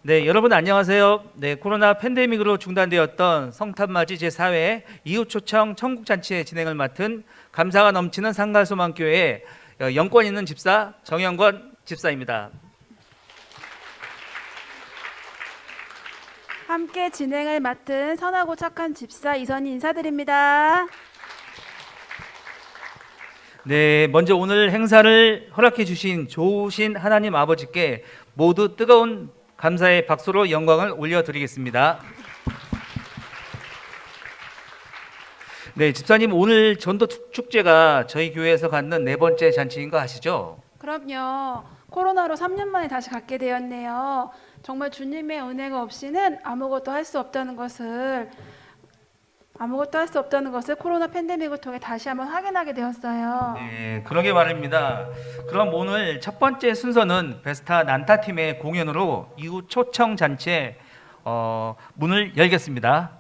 네, 여러분 안녕하세요. 네, 코로나 팬데믹으로 중단되었던 성탄맞이 제4회 이웃초청 청국잔치의 진행을 맡은 감사가 넘치는 상가소망교회 영권 있는 집사 정영권 집사입니다. 함께 진행을 맡은 선하고 착한 집사 이선희 인사드립니다. 네, 먼저 오늘 행사를 허락해 주신 좋으신 하나님 아버지께 모두 뜨거운 감사의 박수로 영광을 올려드리겠습니다. 네, 집사님 오늘 전도 축제가 저희 교회에서 갖는 네 번째 잔치인 거 아시죠? 그럼요. 코로나로 3년 만에 다시 갖게 되었네요. 정말 주님의 은혜가 없이는 아무것도 할 수 없다는 것을 코로나 팬데믹을 통해 다시 한번 확인하게 되었어요. 네, 그러게 말입니다. 그럼 오늘 첫 번째 순서는 베스타 난타 팀의 공연으로 이후 초청 잔치의 문을 열겠습니다.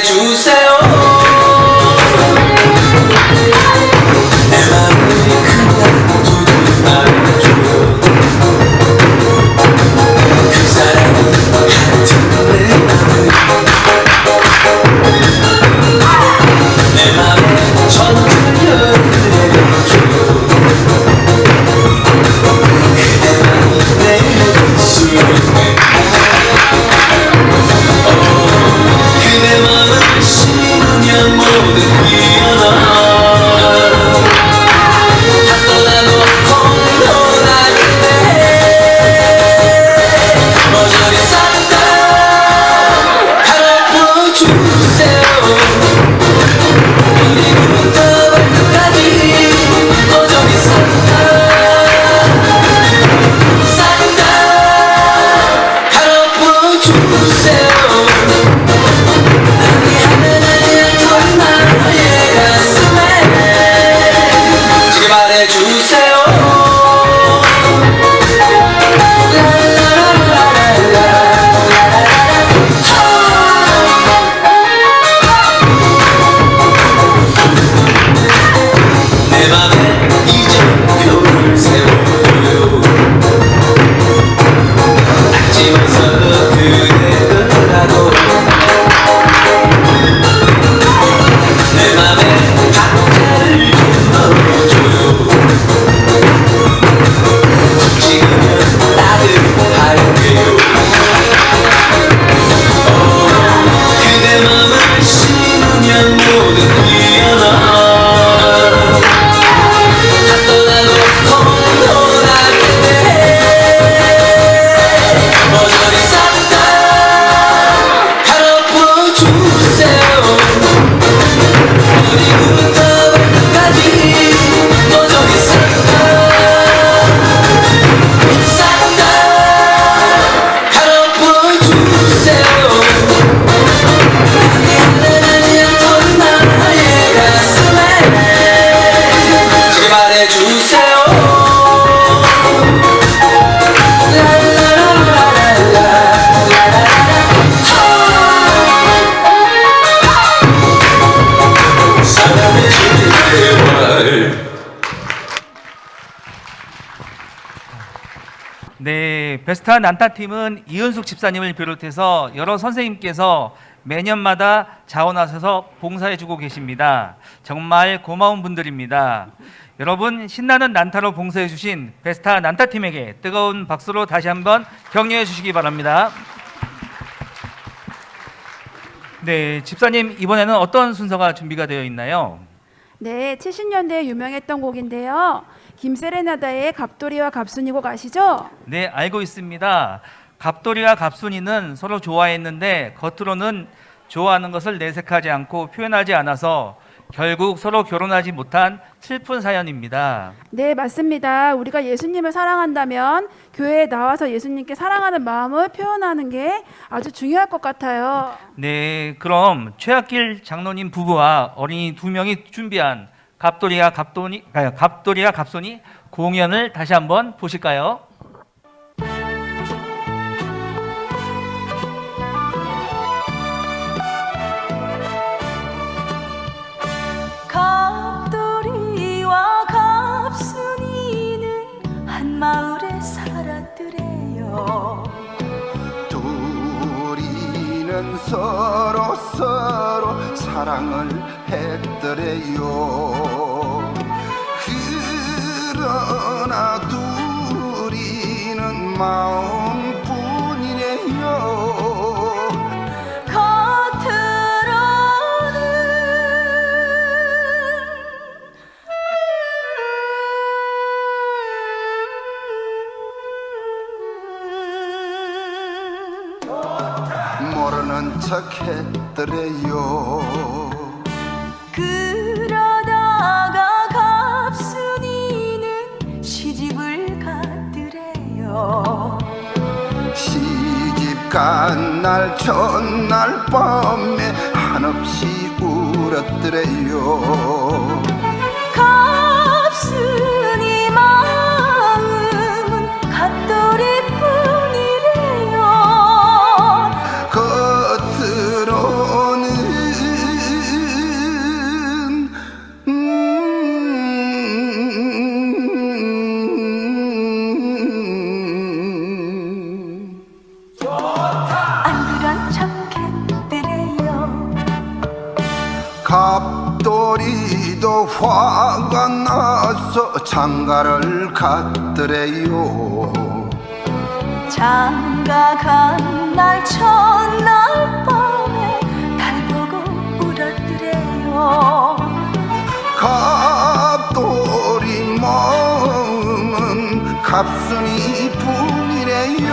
말해주세요. 내 맘을 그냥 두고 말해줘. 그 사랑이 같은 내 맘을 내 맘에 전율 내려줘. 그대만이 내 숨을 그대 맘을 심으면 모든 피어나 다 떠나놓고 떠나겠네. 머저리 싹다 갈아엎어주세요. 머리부터 발끝까지 머저리 싹다 갈아엎어주세요. 내 맘에 이정표를 세워줘요. 낙지면서 그대 거라고 내 맘에 박자를 좀 넣어줘요. 지금은 따뜻할게요. 그대 맘을 심으면 모든 피어나 다 떠나놓고 떠나겠네. 머저리 싹다 갈아엎어주세요. 머리부터 발끝까지 머저리 싹다 갈아엎어주세요. 하늘하지 않던 나의 가슴에 지금 말해주세요. 사랑의 제발. 네, 베스트한 난타팀은 이은숙 집사님을 비롯해서 여러 선생님께서 매년마다 자원하셔서 봉사해주고 계십니다. 정말 고마운 분들입니다. 여러분, 신나는 난타로 봉사해주신 베스타 난타팀에게 뜨거운 박수로 다시 한번 격려해 주시기 바랍니다. 네, 집사님, 이번에는 어떤 순서가 준비가 되어 있나요? 네, 70년대에 유명했던 곡인데요. 김세레나다의 갑돌이와 갑순이 곡 아시죠? 네, 알고 있습니다. 갑돌이와 갑순이는 서로 좋아했는데 겉으로는 좋아하는 것을 내색하지 않고 표현하지 않아서 결국 서로 결혼하지 못한 슬픈 사연입니다. 네, 맞습니다. 우리가 예수님을 사랑한다면 교회에 나와서 예수님께 사랑하는 마음을 표현하는 게 아주 중요할 것 같아요. 네, 그럼 최학길 장로님 부부와 어린이 2명이 준비한 갑돌이와 갑순이 공연을 다시 한번 보실까요? 갑돌이와 갑순이는 한 마을에 살았더래요. 둘이는 서로 사랑을 했더래요. 그러나 둘이는 마음뿐이래요. 모르는 척 했더래요. 그러다가 갑순이는 시집을 갔더래요. 시집 간 날 첫날 밤에 한없이 울었더래요. 갑순이 마음은 갑돌이뿐이래요. 겉으로는 갑돌이도 화가 나서 장가를 갔더래요. 장가 간 날 첫날 밤에 달 보고 울었더래요. 갑돌이 마음은 갑순이 뿐이래요.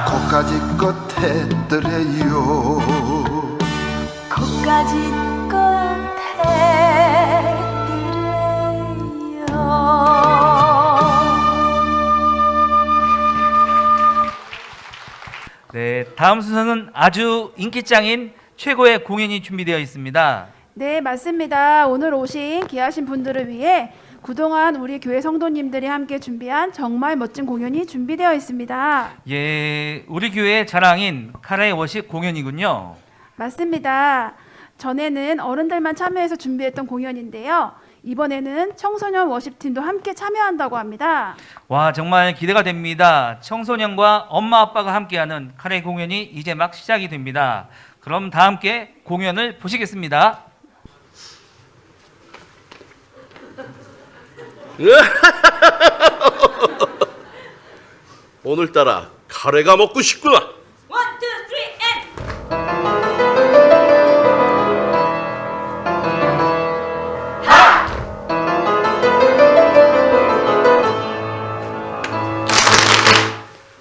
거까지 것 했더래요. 거까지 것 했더래요. 네, 다음 순서는 아주 인기짱인 최고의 공연이 준비되어 있습니다. 네, 맞습니다. 오늘 오신 귀하신 분들을 위해 그동안 우리 교회 성도님들이 함께 준비한 정말 멋진 공연이 준비되어 있습니다. 예, 우리 교회의 자랑인 카라의 워십 공연이군요. 맞습니다. 전에는 어른들만 참여해서 준비했던 공연인데요. 이번에는 청소년 워십팀도 함께 참여한다고 합니다. 와, 정말 기대가 됩니다. 청소년과 엄마 아빠가 함께하는 카라의 공연이 이제 막 시작이 됩니다. 그럼 다 함께 공연을 보시겠습니다. 오늘따라 카레가 먹고 싶구나. One, two, three, and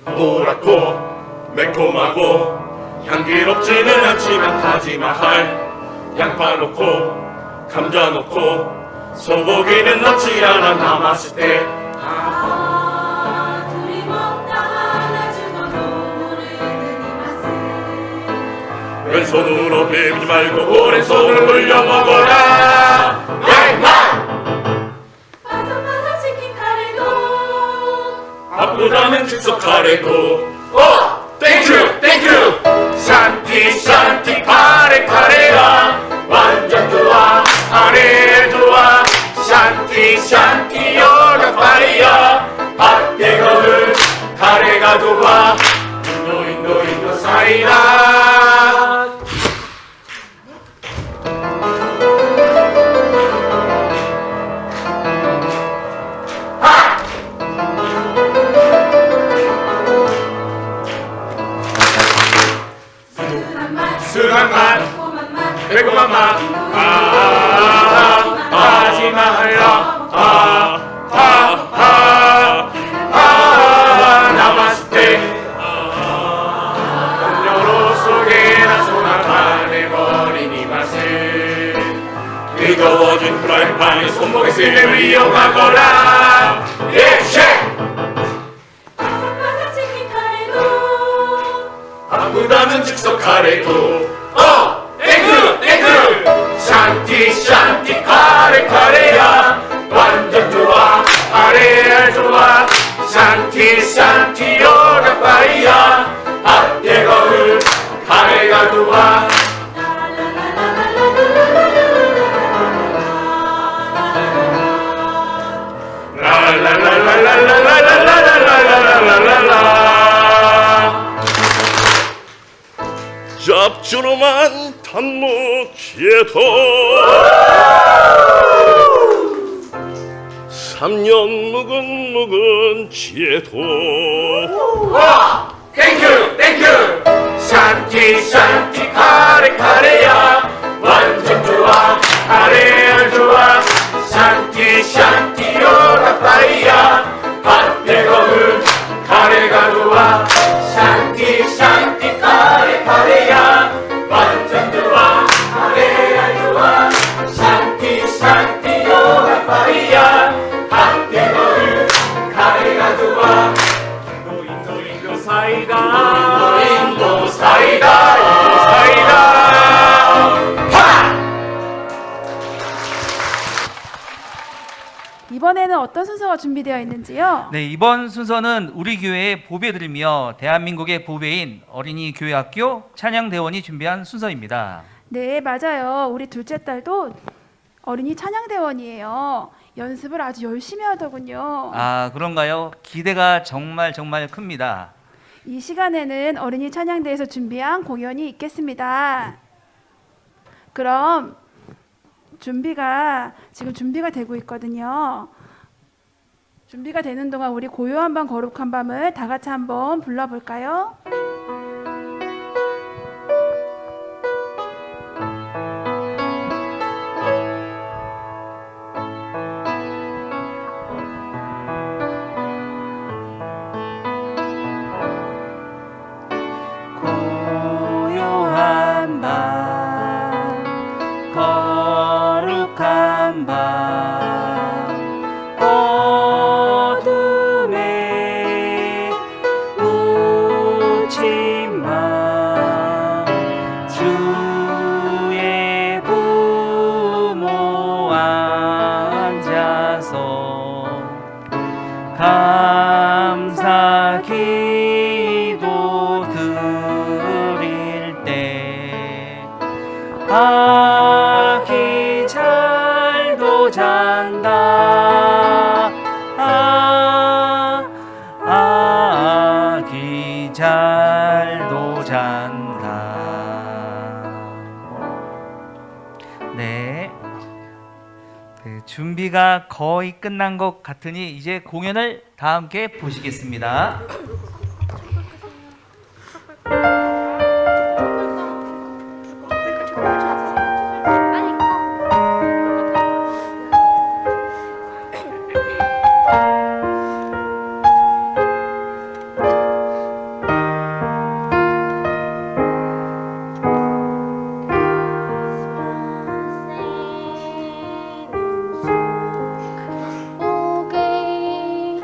노랗고 매콤하고 향기롭지는 않지만 타지마할 양파 넣고 감자 넣고 소고기는 넣지 않아 남았을 때 둘이 먹다 하나 주고 모르는 이 맛을 왼손으로 비비지 말고 오른손으로 돌려 먹어라. 바삭바삭 치킨 카레도 밥보다는 즉석 카레도 땡큐 땡큐 샨티 카레 카레야 완전 좋아 카레 좋아 샨티 여가 파이야 핫 뜨거운 카레가 좋아 인도 사이다. 순한 맛 매콤한 맛 하지 말라 남았을 때 음료로 속에다 손 하나 내버린 이 맛을 뜨거워진 프라이팬에 손목에 쓸려 이용하거라. 바삭바삭 치킨 카레도 밥보다는 즉석 카레도 땡큐 샨티 카레야 완전 좋아 카레 좋아 샨티 여가 파이야 핫 뜨거운 카레가 좋아 잡주로만 단목해도 3년 묵은 지혜도 땡큐 샨티 카레야 완전 좋아 카레 좋아 샨티 여가 파이야 핫 뜨거운 카레가 좋아 샨티 카레야 완전 좋아 카레 좋아 샨티 여가 파이야 핫 뜨거운 카레가 좋아 인도 사이다 이번에는 어떤 순서가 준비되어 있는지요? 네, 이번 순서는 우리 교회의 보배들이며 대한민국의 보배인 어린이 교회학교 찬양대원이 준비한 순서입니다. 네, 맞아요. 우리 둘째 딸도 어린이 찬양대원이에요. 연습을 아주 열심히 하더군요. 아, 그런가요? 기대가 정말 큽니다. 이 시간에는 어린이 찬양대에서 준비한 공연이 있겠습니다. 그럼 지금 준비가 되고 있거든요. 준비가 되는 동안 우리 고요한 밤 거룩한 밤을 다 같이 한번 불러볼까요? 고요한 밤 거룩한 밤 어둠에 묻힌 맘 주의 부모 앉아서 감사 기도 드릴 때 아기 잘도 잔다 아기 잘도 잔다. 네, 준비가 거의 끝난 것 같으니 이제 공연을 다 함께 보시겠습니다. 오게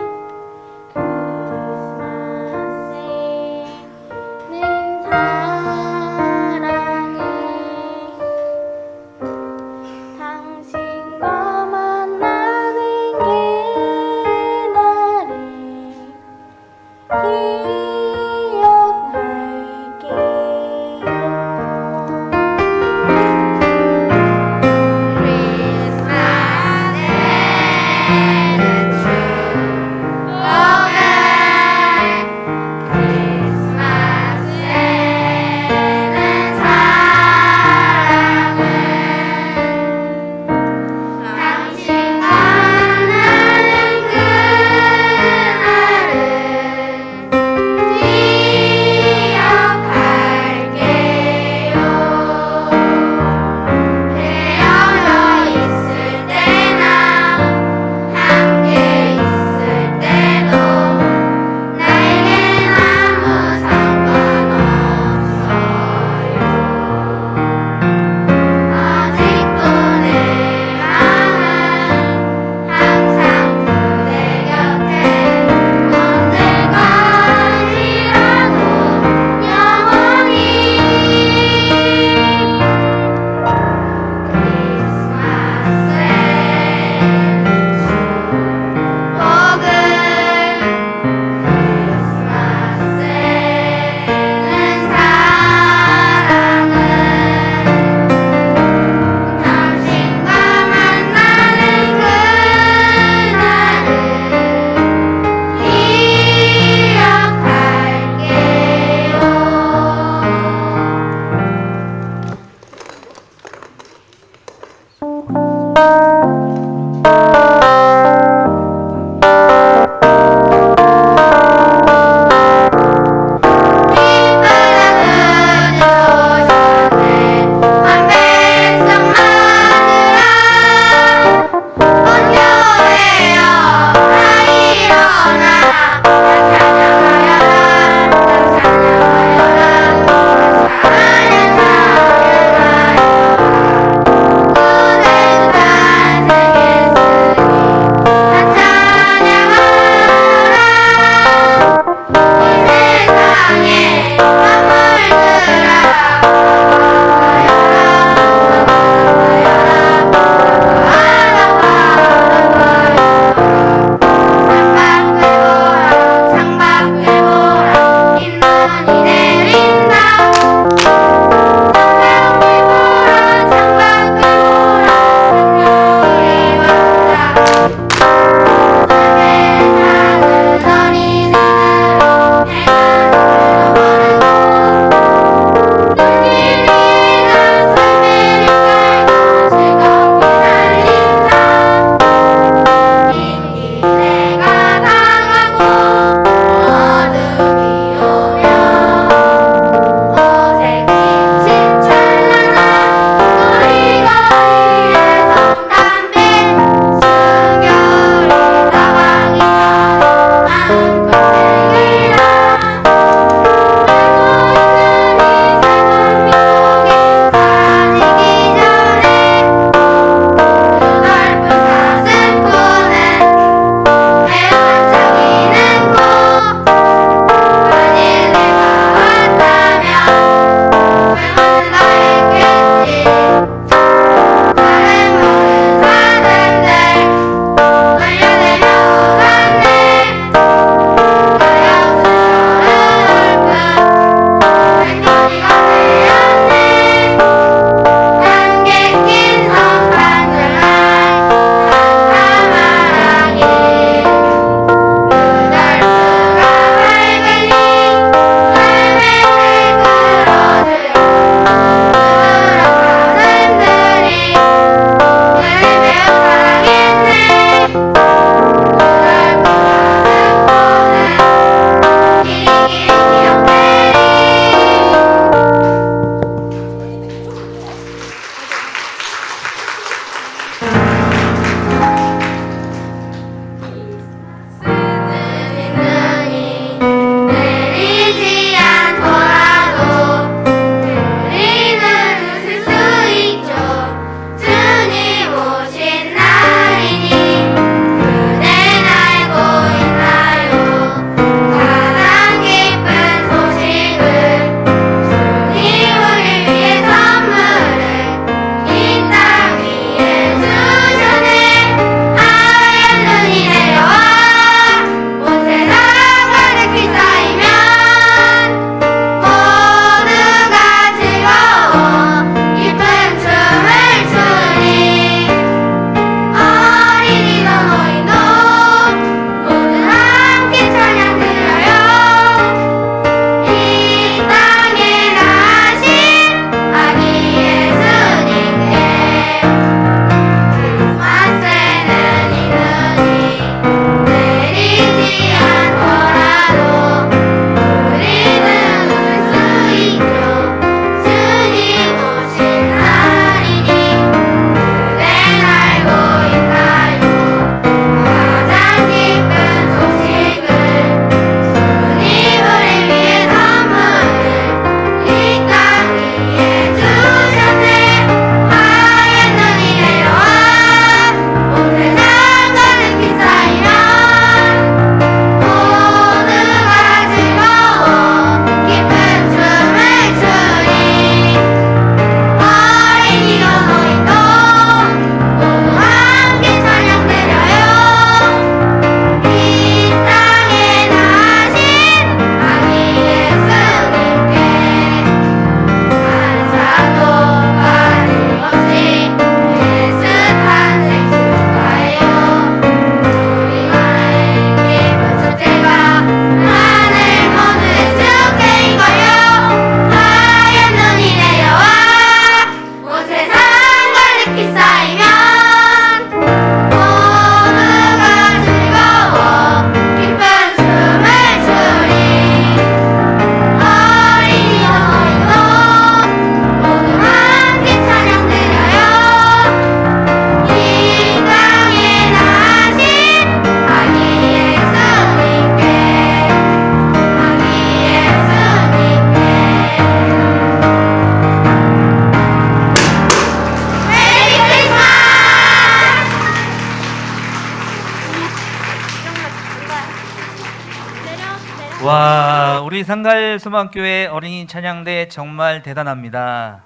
우리 상갈소망교회 어린이 찬양대 정말 대단합니다.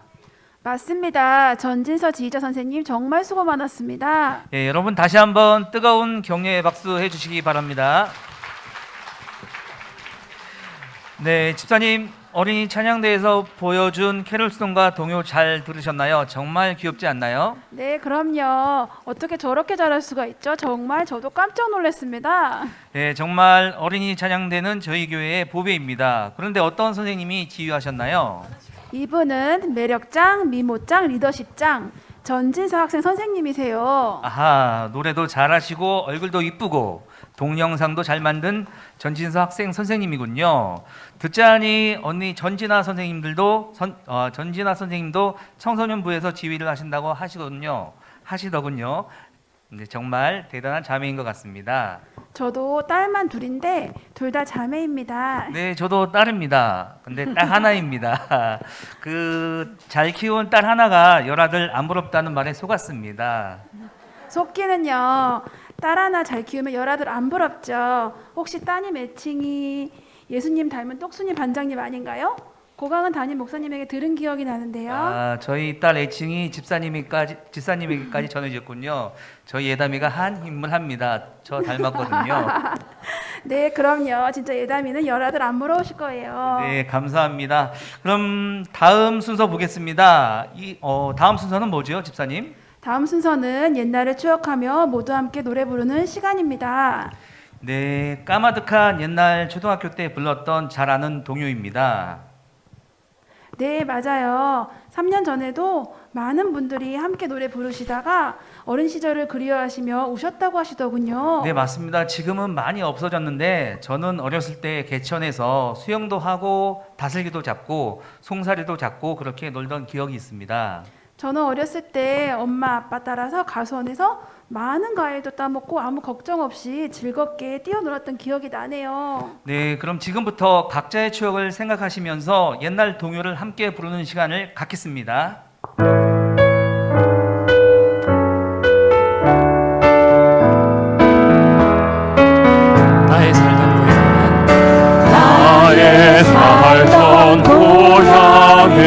맞습니다. 전진서 지휘자 선생님 정말 수고 많았습니다. 예, 여러분 다시 한번 뜨거운 격려의 박수 해주시기 바랍니다. 네, 집사님 어린이 찬양대에서 보여준 캐롤송과 동요 잘 들으셨나요? 정말 귀엽지 않나요? 네, 그럼요. 어떻게 저렇게 잘할 수가 있죠? 정말 저도 깜짝 놀랐습니다. 네, 정말 어린이 찬양대는 저희 교회의 보배입니다. 그런데 어떤 선생님이 지휘하셨나요? 이분은 매력장, 미모장, 리더십장 전진서 학생 선생님이세요. 아하, 노래도 잘하시고 얼굴도 이쁘고 동영상도 잘 만든 전진서 학생 선생님이군요. 듣자니 언니 전진아 선생님도 청소년부에서 지휘를 하신다고 하시더군요. 네, 정말 대단한 자매인 것 같습니다. 저도 딸만 둘인데 둘 다 자매입니다. 네, 저도 딸입니다. 근데 딸 하나입니다. 그 잘 키운 딸 하나가 열아들 안 부럽다는 말에 속았습니다. 속기는요. 딸 하나 잘 키우면 열아들 안 부럽죠. 혹시 따님 애칭이 예수님 닮은 똑순이 반장님 아닌가요? 고강은 담임 목사님에게 들은 기억이 나는데요. 아, 저희 딸 애칭이 집사님에게까지 전해졌군요. 저희 예담이가 한 인물합니다. 저 닮았거든요. 네, 그럼요. 진짜 예담이는 열아들 안 부러우실 거예요. 네, 감사합니다. 그럼 다음 순서 보겠습니다. 다음 순서는 뭐죠, 집사님? 다음 순서는 옛날을 추억하며 모두 함께 노래 부르는 시간입니다. 네, 까마득한 옛날 초등학교 때 불렀던 잘 아는 동요입니다. 네, 맞아요. 3년 전에도 많은 분들이 함께 노래 부르시다가 어린 시절을 그리워하시며 우셨다고 하시더군요. 네, 맞습니다. 지금은 많이 없어졌는데 저는 어렸을 때 개천에서 수영도 하고 다슬기도 잡고 송사리도 잡고 그렇게 놀던 기억이 있습니다. 저는 어렸을 때 엄마 아빠 따라서 가수원에서 많은 과일도 따먹고 아무 걱정 없이 즐겁게 뛰어놀았던 기억이 나네요. 네, 그럼 지금부터 각자의 추억을 생각하시면서 옛날 동요를 함께 부르는 시간을 갖겠습니다. 나의 살던 고향은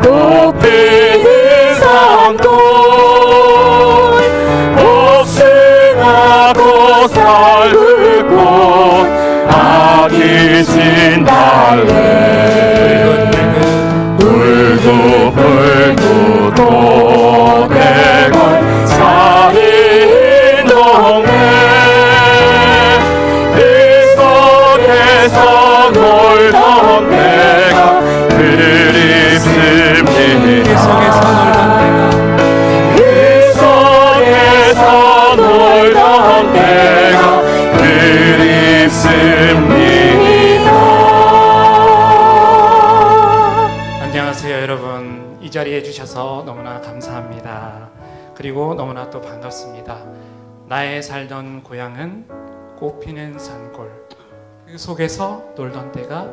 꽃피는 산골 복숭아꽃 살을 꽃 아기 진달래 울고 도대걸 살인 동네 그 속에서 놀던 내가 그립습니다. 그 속에서 놀던 내가 그립습니다. 안녕하세요 여러분. 이 자리에 주셔서 너무나 감사합니다. 그리고 너무나 또 반갑습니다. 나의 살던 고향은 꽃피는 산골 그 속에서 놀던 때가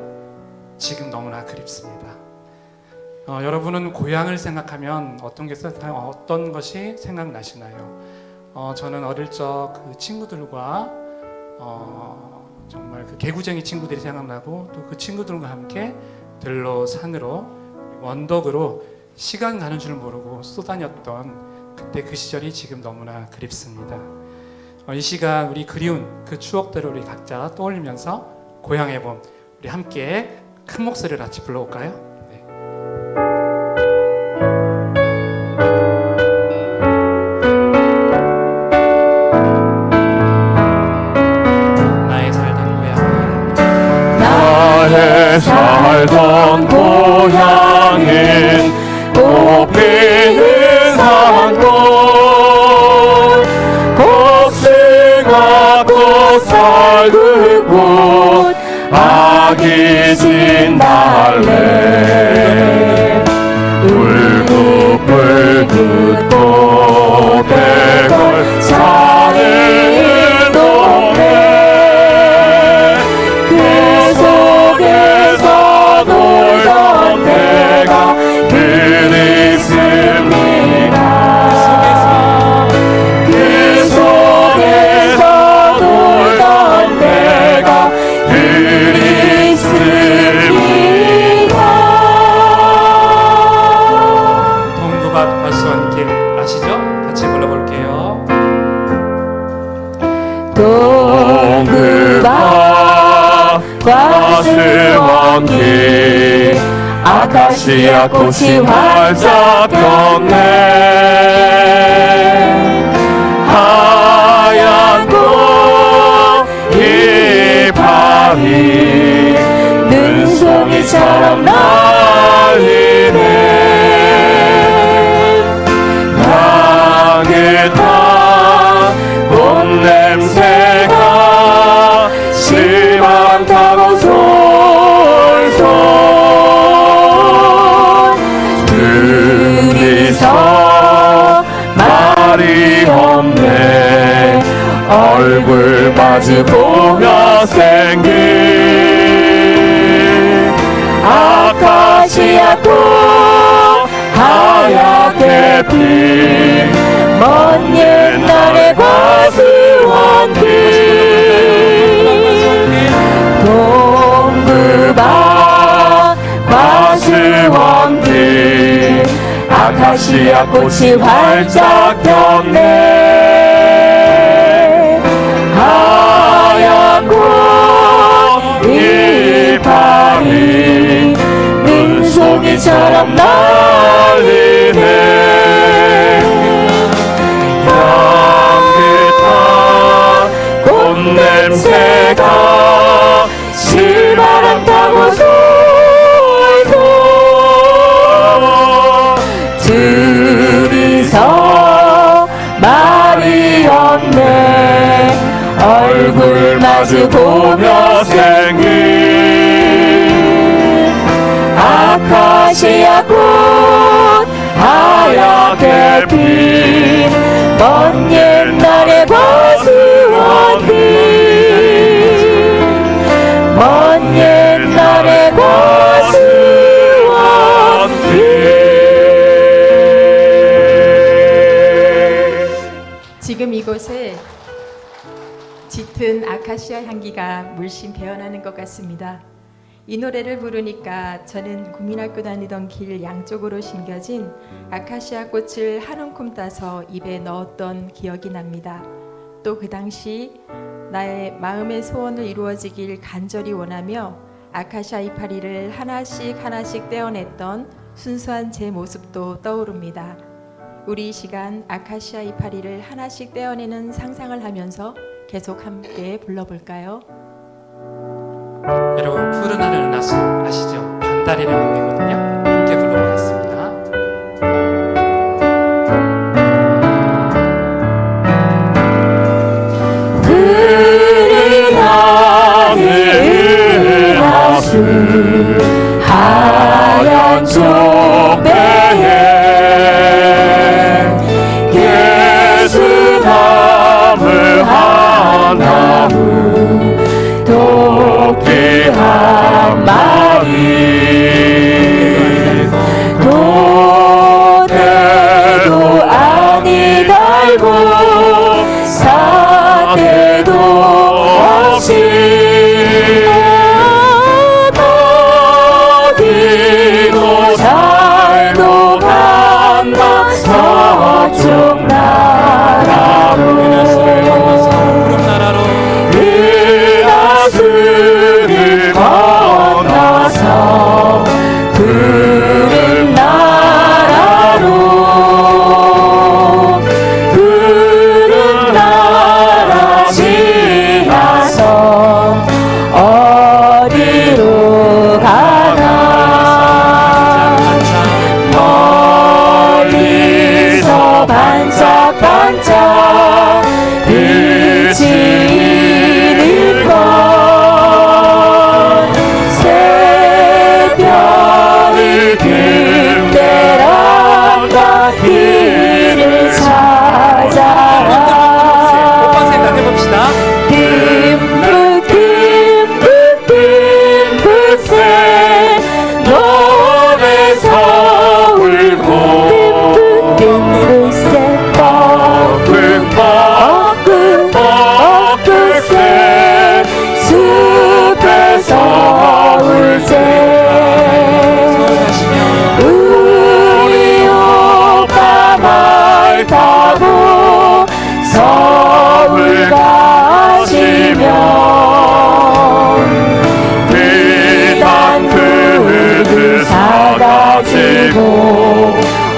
지금 너무나 그립습니다. 여러분은 고향을 생각하면 어떤 것이 생각나시나요? 저는 어릴 적 그 친구들과 정말 그 개구쟁이 친구들이 생각나고 또 그 친구들과 함께 들로 산으로 원덕으로 시간 가는 줄 모르고 쏘다녔던 그때 그 시절이 지금 너무나 그립습니다. 이 시간 우리 그리운 그 추억들을 우리 각자 떠올리면서 고향의 봄 우리 함께 큰 목소리를 같이 불러볼까요? 네. 나의 살던 고향은 나의 살던 고향은 꽃피는 산골 복숭아꽃 살구꽃 아기 진달래 것을 원기 아카시아 꽃이 활짝 폈네 하얀 꽃 이파리 눈송이처럼 날리네 향긋한 꽃냄새가 실바람 타고 솔솔 둘이서 말이 없네 얼굴 마주보며 생긴 아카시아 꽃 하얗게 핀 먼 옛날의 과수원길 동그밭 과수원길 아카시아 꽃이 활짝 폈네 하얀 꽃 이파리 눈송이처럼 날리네 향긋한 꽃냄새가 실바람 타고 솔솔 둘이서 말이 없네 얼굴 마주보며 생긴 아카시아 꽃 하얗게 핀 먼 옛날의 과수원길 먼 옛날의 과수원길 지금 이곳에 짙은 아카시아 향기가 물씬 배어나는 것 같습니다. 이 노래를 부르니까 저는 국민학교 다니던 길 양쪽으로 심겨진 아카시아 꽃을 한 움큼 따서 입에 넣었던 기억이 납니다. 또 그 당시 나의 마음의 소원을 이루어지길 간절히 원하며 아카시아 이파리를 하나씩 하나씩 떼어냈던 순수한 제 모습도 떠오릅니다. 우리 이 시간 아카시아 이파리를 하나씩 떼어내는 상상을 하면서 계속 함께 불러볼까요? 여러분 푸른 하늘 은하수 아시죠? 반다리를 의미거든요. 함께 불러보겠습니다. 푸른 하늘 은하수 하얀 쪽배에 개수나무 한 나무 토끼 한 마리 도대도 아니 달고 사대도 없이 어디도 잘도 간다 서쪽 나라로 은하수를 건너서 푸른 나라로 푸른 나라 지나서 어디로 가나 멀리서 반짝반짝 비치는 것 새별이 그대란다 길을 찾아라 한번 생각해봅시다. 듬뿍 듬뿍 듬뿍새 노래서 울고 듬뿍새 뻐끗뻐끗새 숲에서 울제 우리 오빠 말 타고 서울 가시면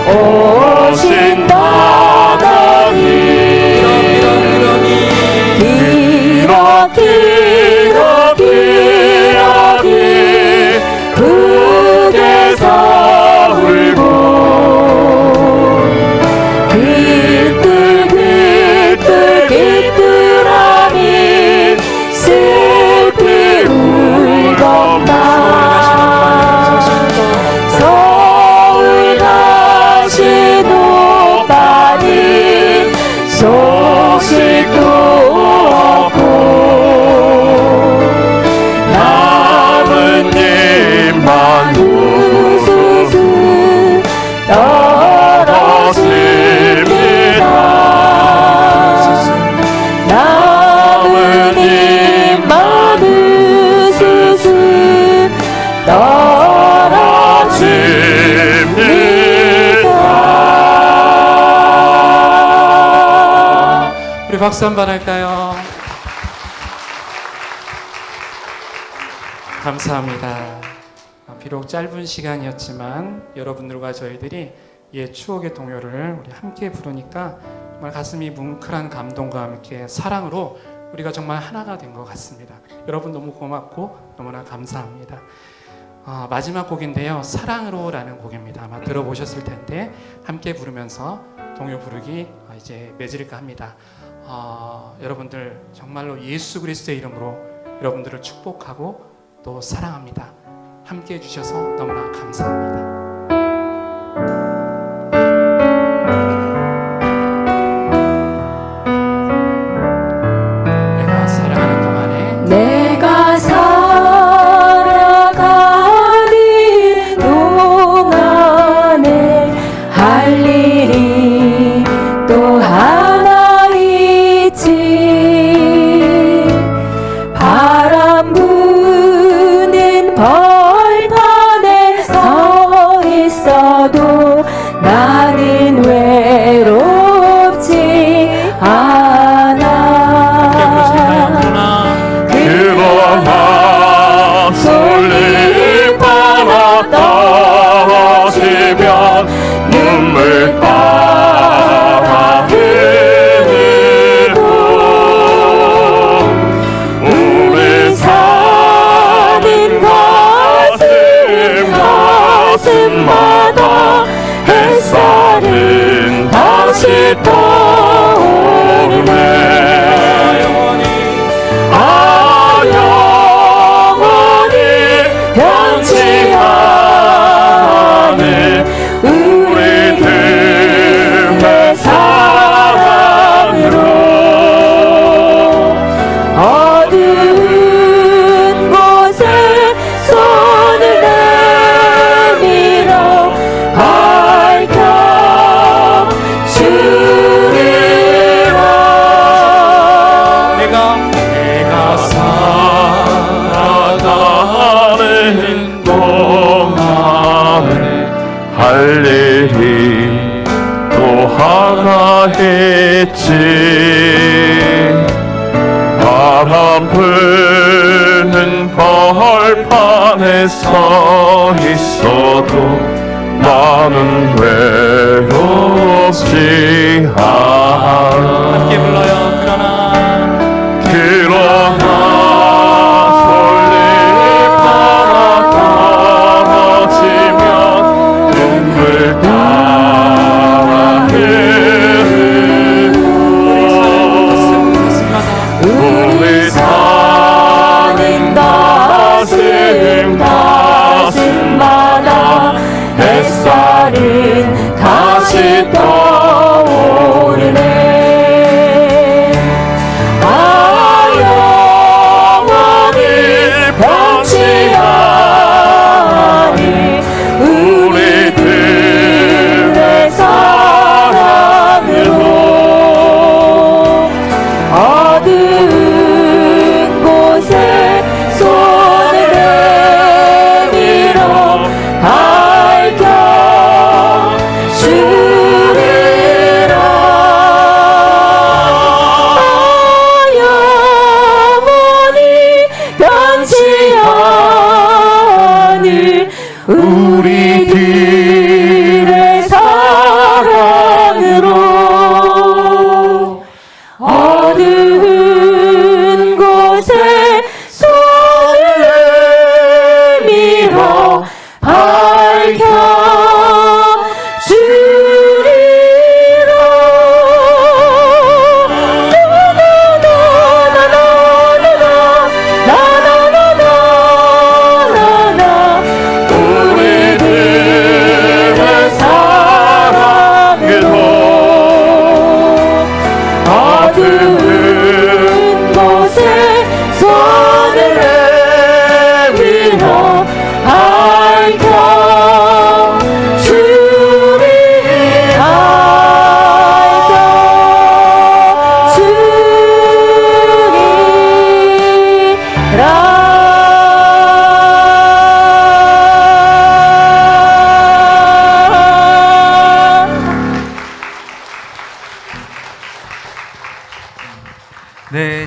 오신다더니 길어 길어 길어 길 그대서 울고 비틀 비틀 비틀하니 슬피 울건만 서울 가신 오빠는 소식도 없고 남은 님만 우수수 떨어집니다. 남은 님만 우수수 떨어집니다. 우리 박수 한번 할까요? 감사합니다. 비록 짧은 시간이었지만 여러분들과 저희들이 옛 추억의 동요를 우리 함께 부르니까 정말 가슴이 뭉클한 감동과 함께 사랑으로 우리가 정말 하나가 된 것 같습니다. 여러분 너무 고맙고 너무나 감사합니다. 마지막 곡인데요, 사랑으로라는 곡입니다. 아마 들어보셨을 텐데 함께 부르면서 동요 부르기 이제 맺을까 합니다. 여러분들 정말로 예수 그리스도의 이름으로 여러분들을 축복하고 또 사랑합니다. 함께 해주셔서 너무나 감사합니다. 내가 살아가는 동안에 내가 살아가는 동안에 할 일이 또 하나 있지. 바람 부는 벌판에 서 있어도 나는 외롭지 않아. 그러나 솔잎 하나 떨어지면 눈물 따라 흐르고 우리 사는 가슴마다 햇살은 다시 떠오르네. 영원히 변치 않을 우리들의 사랑으로 어두운 곳에 손을 내밀어 밝혀 주리라. 내가 살아가는 동안에 할 일이 또 하나 있지. 바람 불는 벌판에 서 있어도 나는 외롭지 않아. 함께 불러요. 그러나 솔잎 하나 떨어지면 눈물 따라 흐르고 우리 사는 가슴마다 햇살은 다시 떠오르네. 영원히 변치 않을 우리들의 사랑으로 어두운 곳에 손을 내밀어 밝혀 주리.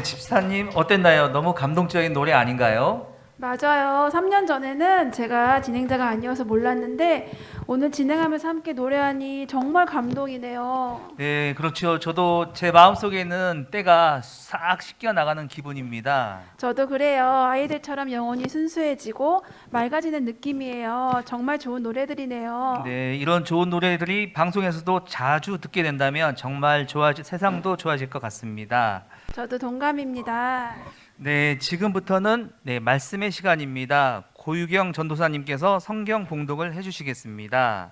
네, 집사님 어땠나요? 너무 감동적인 노래 아닌가요? 맞아요. 3년 전에는 제가 진행자가 아니어서 몰랐는데 오늘 진행하면서 함께 노래하니 정말 감동이네요. 네, 그렇죠. 저도 제 마음속에는 때가 싹 씻겨 나가는 기분입니다. 저도 그래요. 아이들처럼 영혼이 순수해지고 맑아지는 느낌이에요. 정말 좋은 노래들이네요. 네, 이런 좋은 노래들이 방송에서도 자주 듣게 된다면 정말 세상도 좋아질 것 같습니다. 저도 동감입니다. 네, 지금부터는 말씀의 시간입니다. 고유경 전도사님께서 성경 봉독을 해주시겠습니다.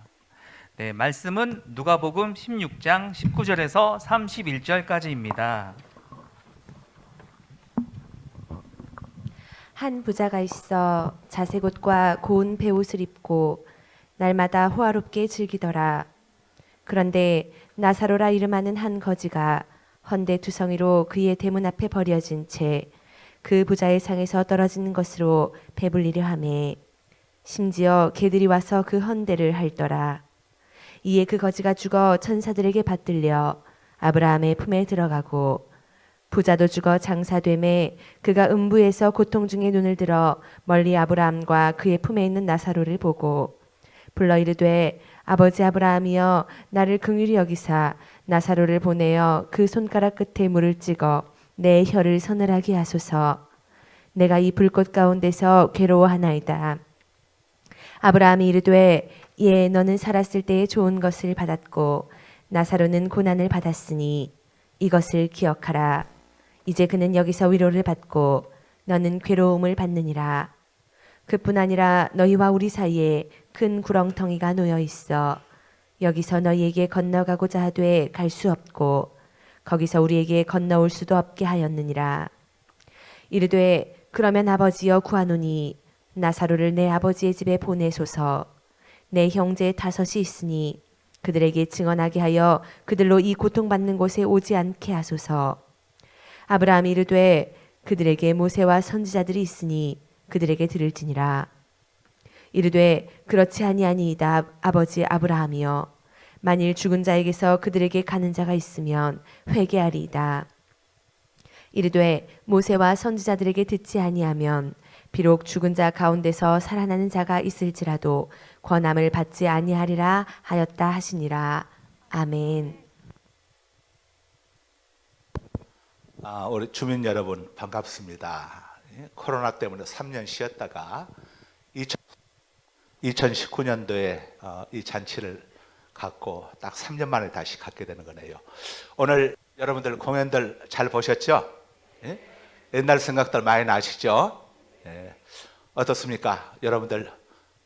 네, 말씀은 누가복음 16장 19절에서 31절까지입니다. 한 부자가 있어 자색 옷과 고운 베옷을 입고 날마다 호화롭게 즐기더라. 그런데 나사로라 이름하는 한 거지가 헌데 두성이로 그의 대문 앞에 버려진 채 그 부자의 상에서 떨어지는 것으로 배불리려 하매 심지어 개들이 와서 그 헌대를 핥더라. 이에 그 거지가 죽어 천사들에게 받들려 아브라함의 품에 들어가고 부자도 죽어 장사되매 그가 음부에서 고통 중에 눈을 들어 멀리 아브라함과 그의 품에 있는 나사로를 보고 불러 이르되 아버지 아브라함이여 나를 긍휼히 여기사 나사로를 보내어 그 손가락 끝에 물을 찍어 내 혀를 서늘하게 하소서. 내가 이 불꽃 가운데서 괴로워하나이다. 아브라함이 이르되 예 너는 살았을 때에 좋은 것을 받았고 나사로는 고난을 받았으니 이것을 기억하라. 이제 그는 여기서 위로를 받고 너는 괴로움을 받느니라. 그뿐 아니라 너희와 우리 사이에 큰 구렁텅이가 놓여 있어 여기서 너희에게 건너가고자 하되 갈 수 없고 거기서 우리에게 건너올 수도 없게 하였느니라. 이르되 그러면 아버지여 구하노니 나사로를 내 아버지의 집에 보내소서. 내 형제 5이 있으니 그들에게 증언하게 하여 그들로 이 고통받는 곳에 오지 않게 하소서. 아브라함이 이르되 그들에게 모세와 선지자들이 있으니 그들에게 들을지니라. 이르되 그렇지 아니하니이다 아버지 아브라함이여 만일 죽은 자에게서 그들에게 가는 자가 있으면 회개하리이다. 이르되 모세와 선지자들에게 듣지 아니하면 비록 죽은 자 가운데서 살아나는 자가 있을지라도 권함을 받지 아니하리라 하였다 하시니라. 아멘. 우리 주민 여러분 반갑습니다. 코로나 때문에 3년 쉬었다가 2019년도에 이 잔치를 갖고 딱 3년 만에 다시 갖게 되는 거네요. 오늘 여러분들 공연들 잘 보셨죠? 예? 옛날 생각들 많이 나시죠? 예. 어떻습니까? 여러분들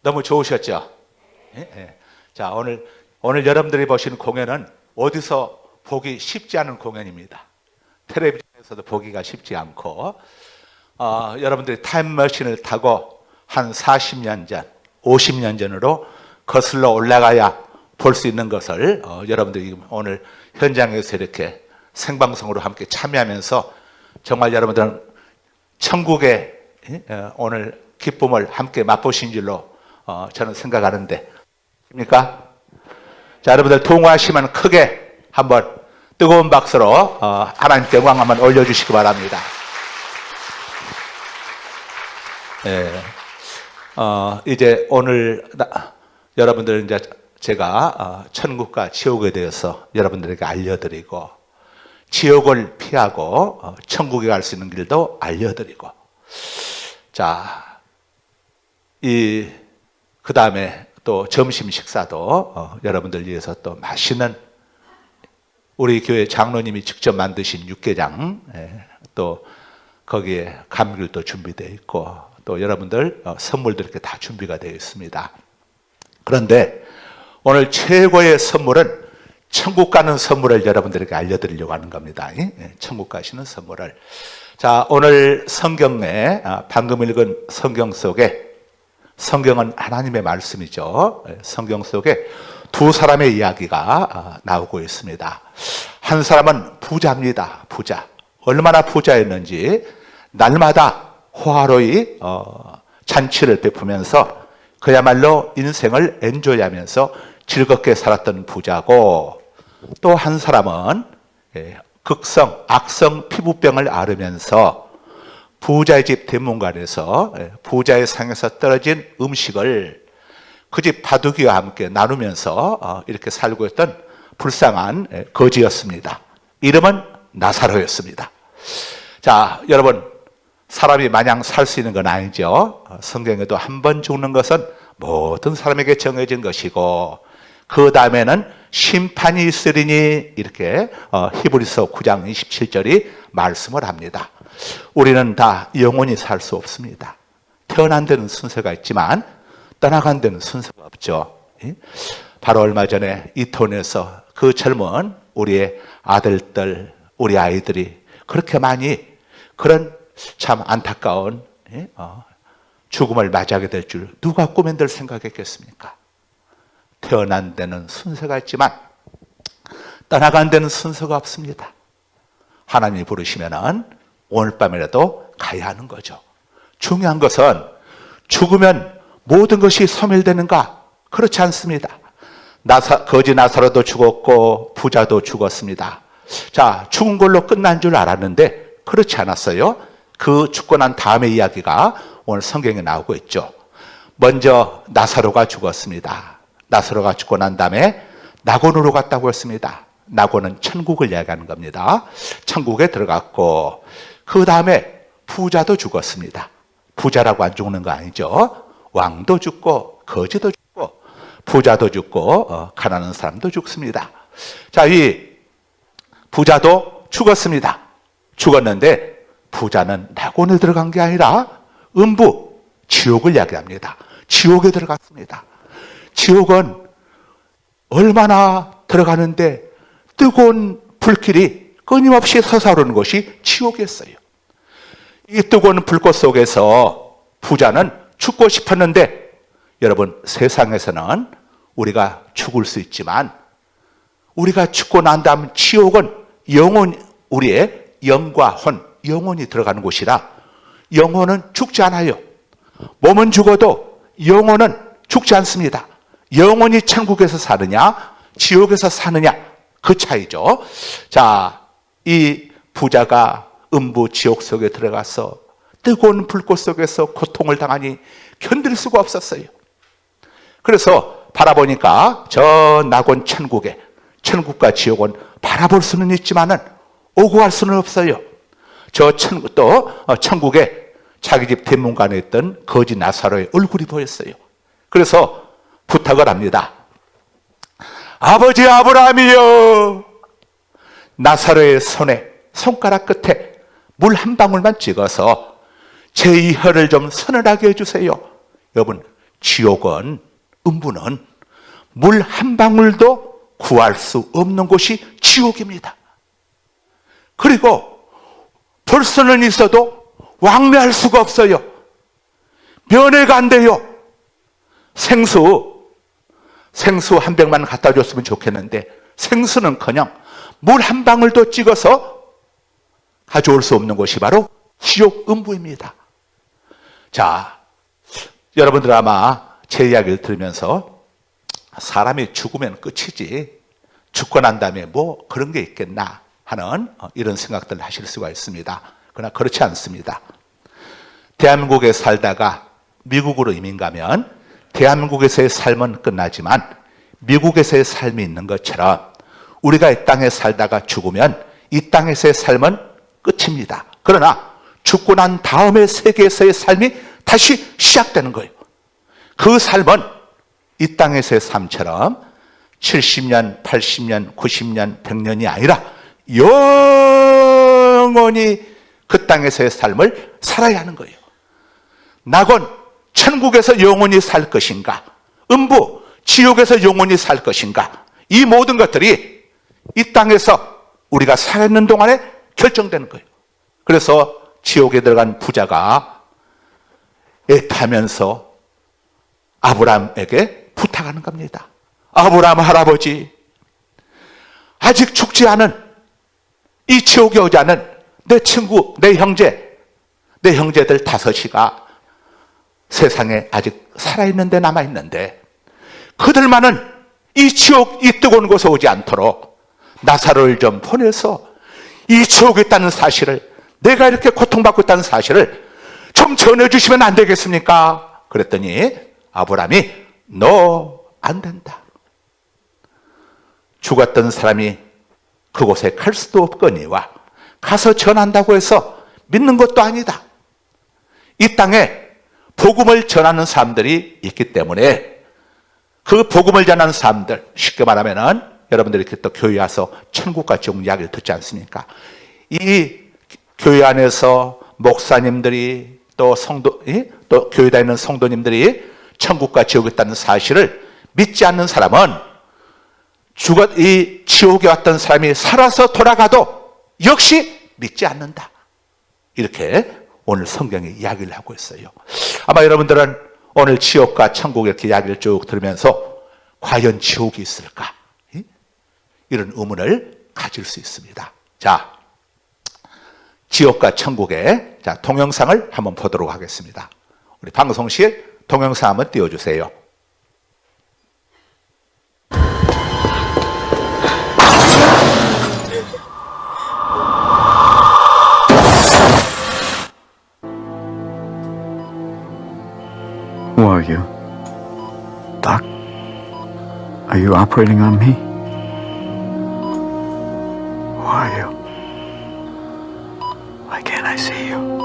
너무 좋으셨죠? 예? 예. 자, 오늘 여러분들이 보시는 공연은 어디서 보기 쉽지 않은 공연입니다. 텔레비전에서도 보기가 쉽지 않고 여러분들이 타임머신을 타고 한 40년 전, 50년 전으로 거슬러 올라가야 볼 수 있는 것을 여러분들이 오늘 현장에서 이렇게 생방송으로 함께 참여하면서 정말 여러분들은 천국의 오늘 기쁨을 함께 맛보신 줄로 저는 생각하는데 입니까? 자, 여러분들 동의하시면 크게 한번 뜨거운 박수로 하나님께 영광 한번 올려주시기 바랍니다. 이제 오늘 여러분들 이제 제가 천국과 지옥에 대해서 여러분들에게 알려드리고 지옥을 피하고 천국에 갈 수 있는 길도 알려드리고 자, 그 다음에 또 점심 식사도 여러분들 위해서 또 맛있는 우리 교회 장로님이 직접 만드신 육개장 또 거기에 감귤도 준비되어 있고 또 여러분들 선물도 이렇게 다 준비가 되어 있습니다. 그런데 오늘 최고의 선물은 천국 가는 선물을 여러분들에게 알려드리려고 하는 겁니다. 천국 가시는 선물을. 자, 오늘 성경에 방금 읽은 성경 속에 성경은 하나님의 말씀이죠. 성경 속에 두 사람의 이야기가 나오고 있습니다. 한 사람은 부자입니다. 부자. 얼마나 부자였는지 날마다 호화로이 잔치를 베푸면서 그야말로 인생을 엔조이하면서 즐겁게 살았던 부자고 또 한 사람은 극성, 악성 피부병을 앓으면서 부자의 집 대문관에서 부자의 상에서 떨어진 음식을 그 집 바둑이와 함께 나누면서 이렇게 살고 있던 불쌍한 거지였습니다. 이름은 나사로였습니다. 자, 여러분, 사람이 마냥 살 수 있는 건 아니죠. 성경에도 한 번 죽는 것은 모든 사람에게 정해진 것이고 그 다음에는 심판이 있으리니 이렇게 히브리서 9장 27절이 말씀을 합니다. 우리는 다 영원히 살 수 없습니다. 태어난 데는 순서가 있지만 떠나간 데는 순서가 없죠. 바로 얼마 전에 이태원에서 그 젊은 우리의 아들들, 우리 아이들이 그렇게 많이 그런 참 안타까운 죽음을 맞이하게 될 줄 누가 꿈엔들 생각했겠습니까? 태어난 데는 순서가 있지만 떠나간 데는 순서가 없습니다. 하나님이 부르시면은 오늘 밤이라도 가야 하는 거죠. 중요한 것은 죽으면 모든 것이 소멸되는가? 그렇지 않습니다. 거지 나사로도 죽었고 부자도 죽었습니다. 자, 죽은 걸로 끝난 줄 알았는데 그렇지 않았어요. 그 죽고 난 다음의 이야기가 오늘 성경에 나오고 있죠. 먼저 나사로가 죽었습니다. 나사로가 죽고 난 다음에 낙원으로 갔다고 했습니다. 낙원은 천국을 이야기하는 겁니다. 천국에 들어갔고 그 다음에 부자도 죽었습니다. 부자라고 안 죽는 거 아니죠. 왕도 죽고 거지도 죽고 부자도 죽고 가난한 사람도 죽습니다. 자, 이 부자도 죽었습니다. 죽었는데 부자는 낙원에 들어간 게 아니라 음부, 지옥을 이야기합니다. 지옥에 들어갔습니다. 지옥은 얼마나 들어가는데 뜨거운 불길이 끊임없이 솟아오르는 것이 지옥이었어요. 이 뜨거운 불꽃 속에서 부자는 죽고 싶었는데 여러분, 세상에서는 우리가 죽을 수 있지만 우리가 죽고 난 다음 지옥은 우리의 영과 혼, 영혼이 들어가는 곳이라 영혼은 죽지 않아요. 몸은 죽어도 영혼은 죽지 않습니다. 영혼이 천국에서 사느냐 지옥에서 사느냐 그 차이죠. 자, 이 부자가 음부 지옥 속에 들어가서 뜨거운 불꽃 속에서 고통을 당하니 견딜 수가 없었어요. 그래서 바라보니까 저 낙원 천국에, 천국과 지옥은 바라볼 수는 있지만은 오고 갈 수는 없어요. 저 천국에 자기 집 대문관에 있던 거지 나사로의 얼굴이 보였어요. 그래서 부탁을 합니다. 아버지 아브라함이여, 나사로의 손가락 끝에 물 한 방울만 찍어서 제 이 혀를 좀 서늘하게 해주세요. 여러분, 지옥은, 음부는 물 한 방울도 구할 수 없는 곳이 지옥입니다. 그리고 볼 수는 있어도 왕래할 수가 없어요. 면회가 안 돼요. 생수 한 병만 갖다 줬으면 좋겠는데 생수는커녕 물 한 방울도 찍어서 가져올 수 없는 곳이 바로 지옥 음부입니다. 자, 여러분들 아마 제 이야기를 들으면서 사람이 죽으면 끝이지 죽고 난 다음에 뭐 그런 게 있겠나 하는 이런 생각들을 하실 수가 있습니다. 그러나 그렇지 않습니다. 대한민국에 살다가 미국으로 이민 가면 대한민국에서의 삶은 끝나지만 미국에서의 삶이 있는 것처럼 우리가 이 땅에 살다가 죽으면 이 땅에서의 삶은 끝입니다. 그러나 죽고 난 다음에 세계에서의 삶이 다시 시작되는 거예요. 그 삶은 이 땅에서의 삶처럼 70년, 80년, 90년, 100년이 아니라 영원히 그 땅에서의 삶을 살아야 하는 거예요. 낙원, 천국에서 영원히 살 것인가, 음부, 지옥에서 영원히 살 것인가, 이 모든 것들이 이 땅에서 우리가 살아있는 동안에 결정되는 거예요. 그래서 지옥에 들어간 부자가 애타면서 아브라함에게 부탁하는 겁니다. 아브라함 할아버지, 아직 죽지 않은 이 지옥에 오지 않은 내 친구, 내 형제들 5이가 세상에 아직 살아있는데 남아있는데 그들만은 이 지옥, 이 뜨거운 곳에 오지 않도록 나사로를 좀 보내서 이 지옥에 있다는 사실을, 내가 이렇게 고통받고 있다는 사실을 좀 전해주시면 안 되겠습니까? 그랬더니 아브라함이 너 안 된다. 죽었던 사람이 그곳에 갈 수도 없거니와 가서 전한다고 해서 믿는 것도 아니다. 이 땅에 복음을 전하는 사람들이 있기 때문에 그 복음을 전하는 사람들, 쉽게 말하면은 여러분들이 이렇게 또 교회 와서 천국과 지옥 이야기를 듣지 않습니까? 이 교회 안에서 목사님들이 또 또 교회 다니는 성도님들이 천국과 지옥에 있다는 사실을 믿지 않는 사람은 이 지옥에 왔던 사람이 살아서 돌아가도 역시 믿지 않는다. 이렇게 오늘 성경에 이야기를 하고 있어요. 아마 여러분들은 오늘 지옥과 천국 이렇게 이야기를 쭉 들으면서 과연 지옥이 있을까? 이런 의문을 가질 수 있습니다. 자, 지옥과 천국의 동영상을 한번 보도록 하겠습니다. 우리 방송실 동영상 한번 띄워주세요. Who are you? Doc? Are you operating on me? Who are you? Why can't I see you?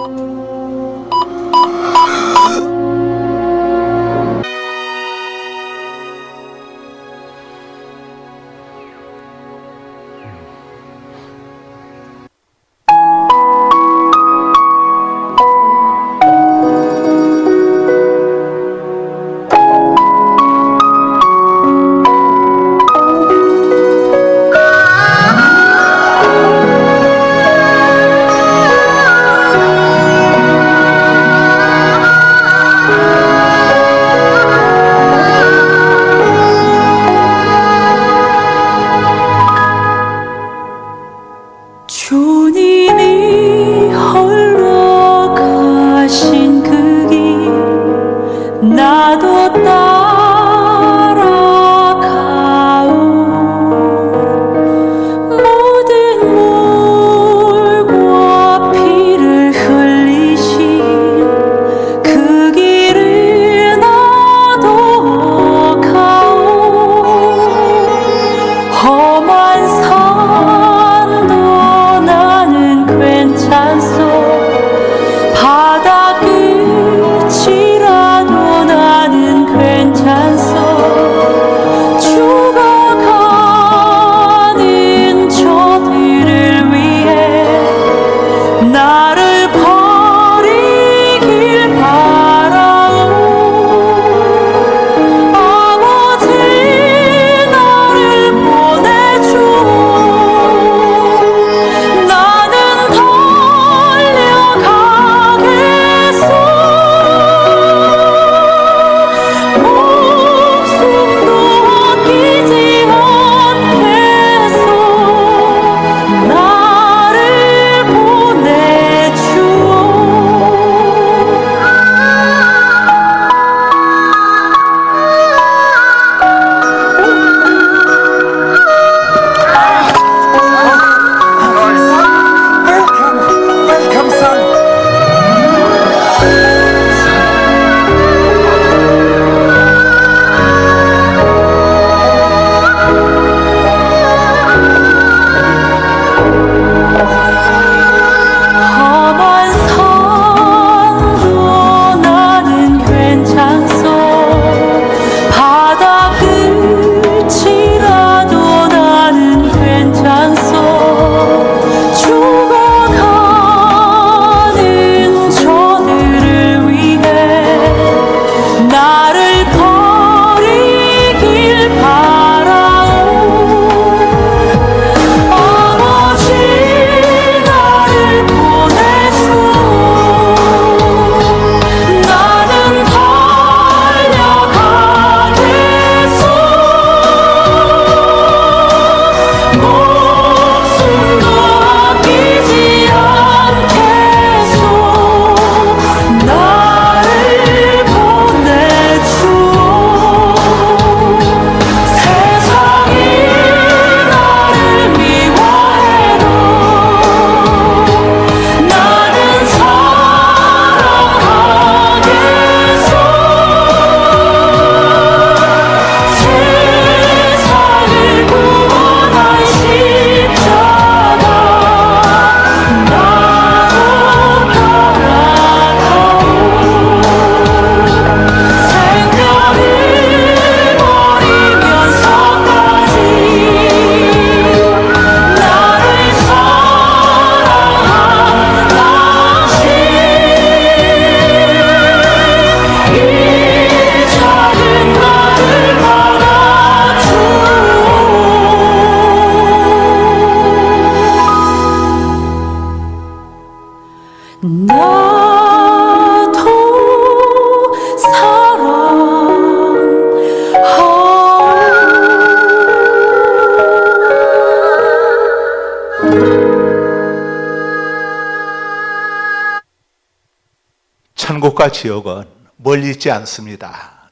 천국과 지옥은 멀리 있지 않습니다.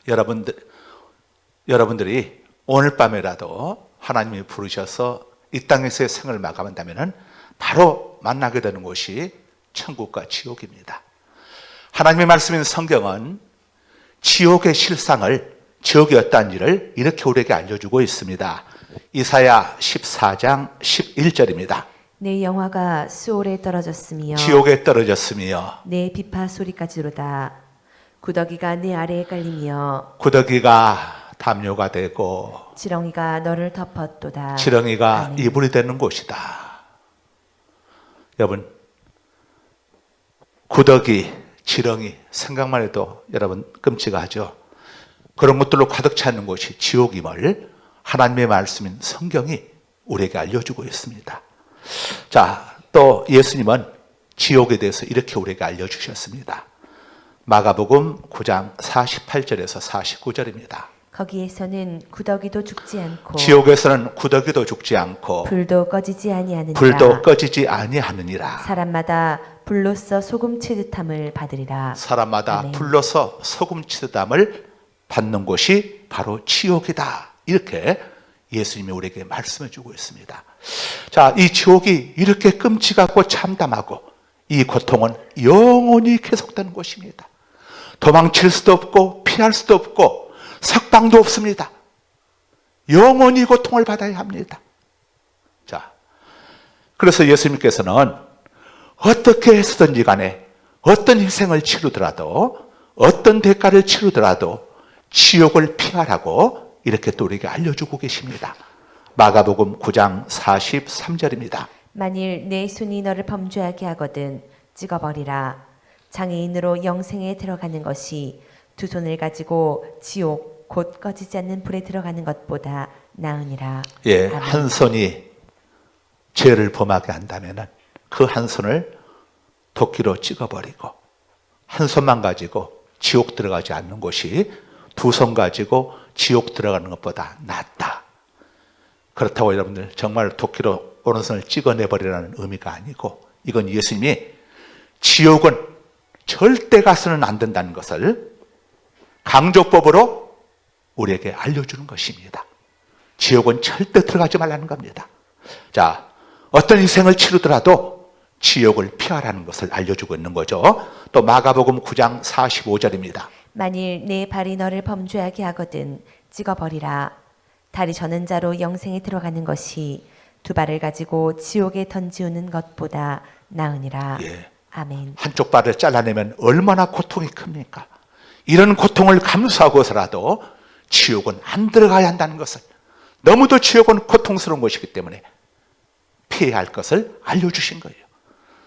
여러분들이 오늘 밤에라도 하나님이 부르셔서 이 땅에서의 생을 마감한다면 바로 만나게 되는 곳이 천국과 지옥입니다. 하나님의 말씀인 성경은 지옥의 실상을, 지옥이 어떠한지를 이렇게 우리에게 알려주고 있습니다. 이사야 14장 11절입니다. 내 영화가 수올에 떨어졌으며 지옥에 떨어졌으며 내 비파 소리까지로다. 구더기가 내 아래에 깔리며 구더기가 담요가 되고 지렁이가 너를 덮었도다. 지렁이가 아멘. 이불이 되는 곳이다. 여러분, 구더기, 지렁이 생각만 해도 여러분 끔찍하죠. 그런 것들로 가득 차 있는 곳이 지옥임을 하나님의 말씀인 성경이 우리에게 알려주고 있습니다. 자, 또 예수님은 지옥에 대해서 이렇게 우리에게 알려주셨습니다. 마가복음 9장 48절에서 49절입니다. 거기에서는 구더기도 죽지 않고 지옥에서는 구더기도 죽지 않고 불도 꺼지지 아니하느니라. 불도 꺼지지 아니하느니라. 사람마다 불로써 소금 치듯함을 받으리라. 사람마다 아멘. 불러서 소금 치듯함을 받는 곳이 바로 지옥이다. 이렇게 예수님이 우리에게 말씀해 주고 있습니다. 자, 이 지옥이 이렇게 끔찍하고 참담하고 이 고통은 영원히 계속되는 곳입니다. 도망칠 수도 없고 피할 수도 없고 석방도 없습니다. 영원히 고통을 받아야 합니다. 자, 그래서 예수님께서는 어떻게 해서든지 간에 어떤 희생을 치르더라도 어떤 대가를 치르더라도 지옥을 피하라고 이렇게 또 우리에게 알려주고 계십니다. 마가복음 9장 43절입니다. 만일 내 손이 너를 범죄하게 하거든 찍어버리라. 장애인으로 영생에 들어가는 것이 두 손을 가지고 지옥 곧 꺼지지 않는 불에 들어가는 것보다 나으니라. 예, 아멘. 한 손이 죄를 범하게 한다면 그 한 손을 도끼로 찍어버리고 한 손만 가지고 지옥 들어가지 않는 것이 두 손 가지고 지옥 들어가는 것보다 낫다. 그렇다고 여러분들 정말 도끼로 오른손을 찍어내버리라는 의미가 아니고 이건 예수님이 지옥은 절대 가서는 안 된다는 것을 강조법으로 우리에게 알려주는 것입니다. 지옥은 절대 들어가지 말라는 겁니다. 자, 어떤 희생을 치르더라도 지옥을 피하라는 것을 알려주고 있는 거죠. 또 마가복음 9장 45절입니다. 만일 내 발이 너를 범죄하게 하거든 찍어버리라. 다리 저는 자로 영생에 들어가는 것이 두 발을 가지고 지옥에 던지우는 것보다 나으니라. 예. 아멘. 한쪽 발을 잘라내면 얼마나 고통이 큽니까? 이런 고통을 감수하고서라도 지옥은 안 들어가야 한다는 것을, 너무도 지옥은 고통스러운 것이기 때문에 피해야 할 것을 알려주신 거예요.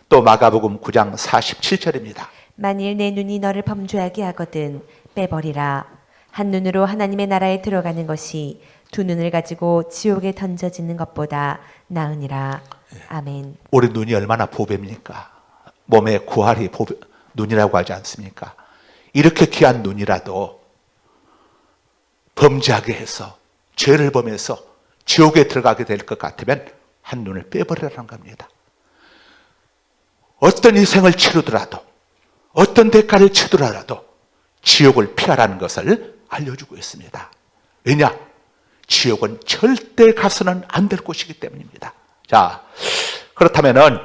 또 마가복음 9장 47절입니다. 만일 내 눈이 너를 범죄하게 하거든 빼버리라. 한 눈으로 하나님의 나라에 들어가는 것이 두 눈을 가지고 지옥에 던져지는 것보다 나으니라. 아멘. 우리 눈이 얼마나 보배입니까? 몸의 구할이 눈이라고 하지 않습니까? 이렇게 귀한 눈이라도 범죄하게 해서 죄를 범해서 지옥에 들어가게 될 것 같으면 한 눈을 빼버리라는 겁니다. 어떤 희생을 치르더라도 어떤 대가를 치르더라도 지옥을 피하라는 것을 알려주고 있습니다. 왜냐? 지옥은 절대 가서는 안 될 곳이기 때문입니다. 자, 그렇다면은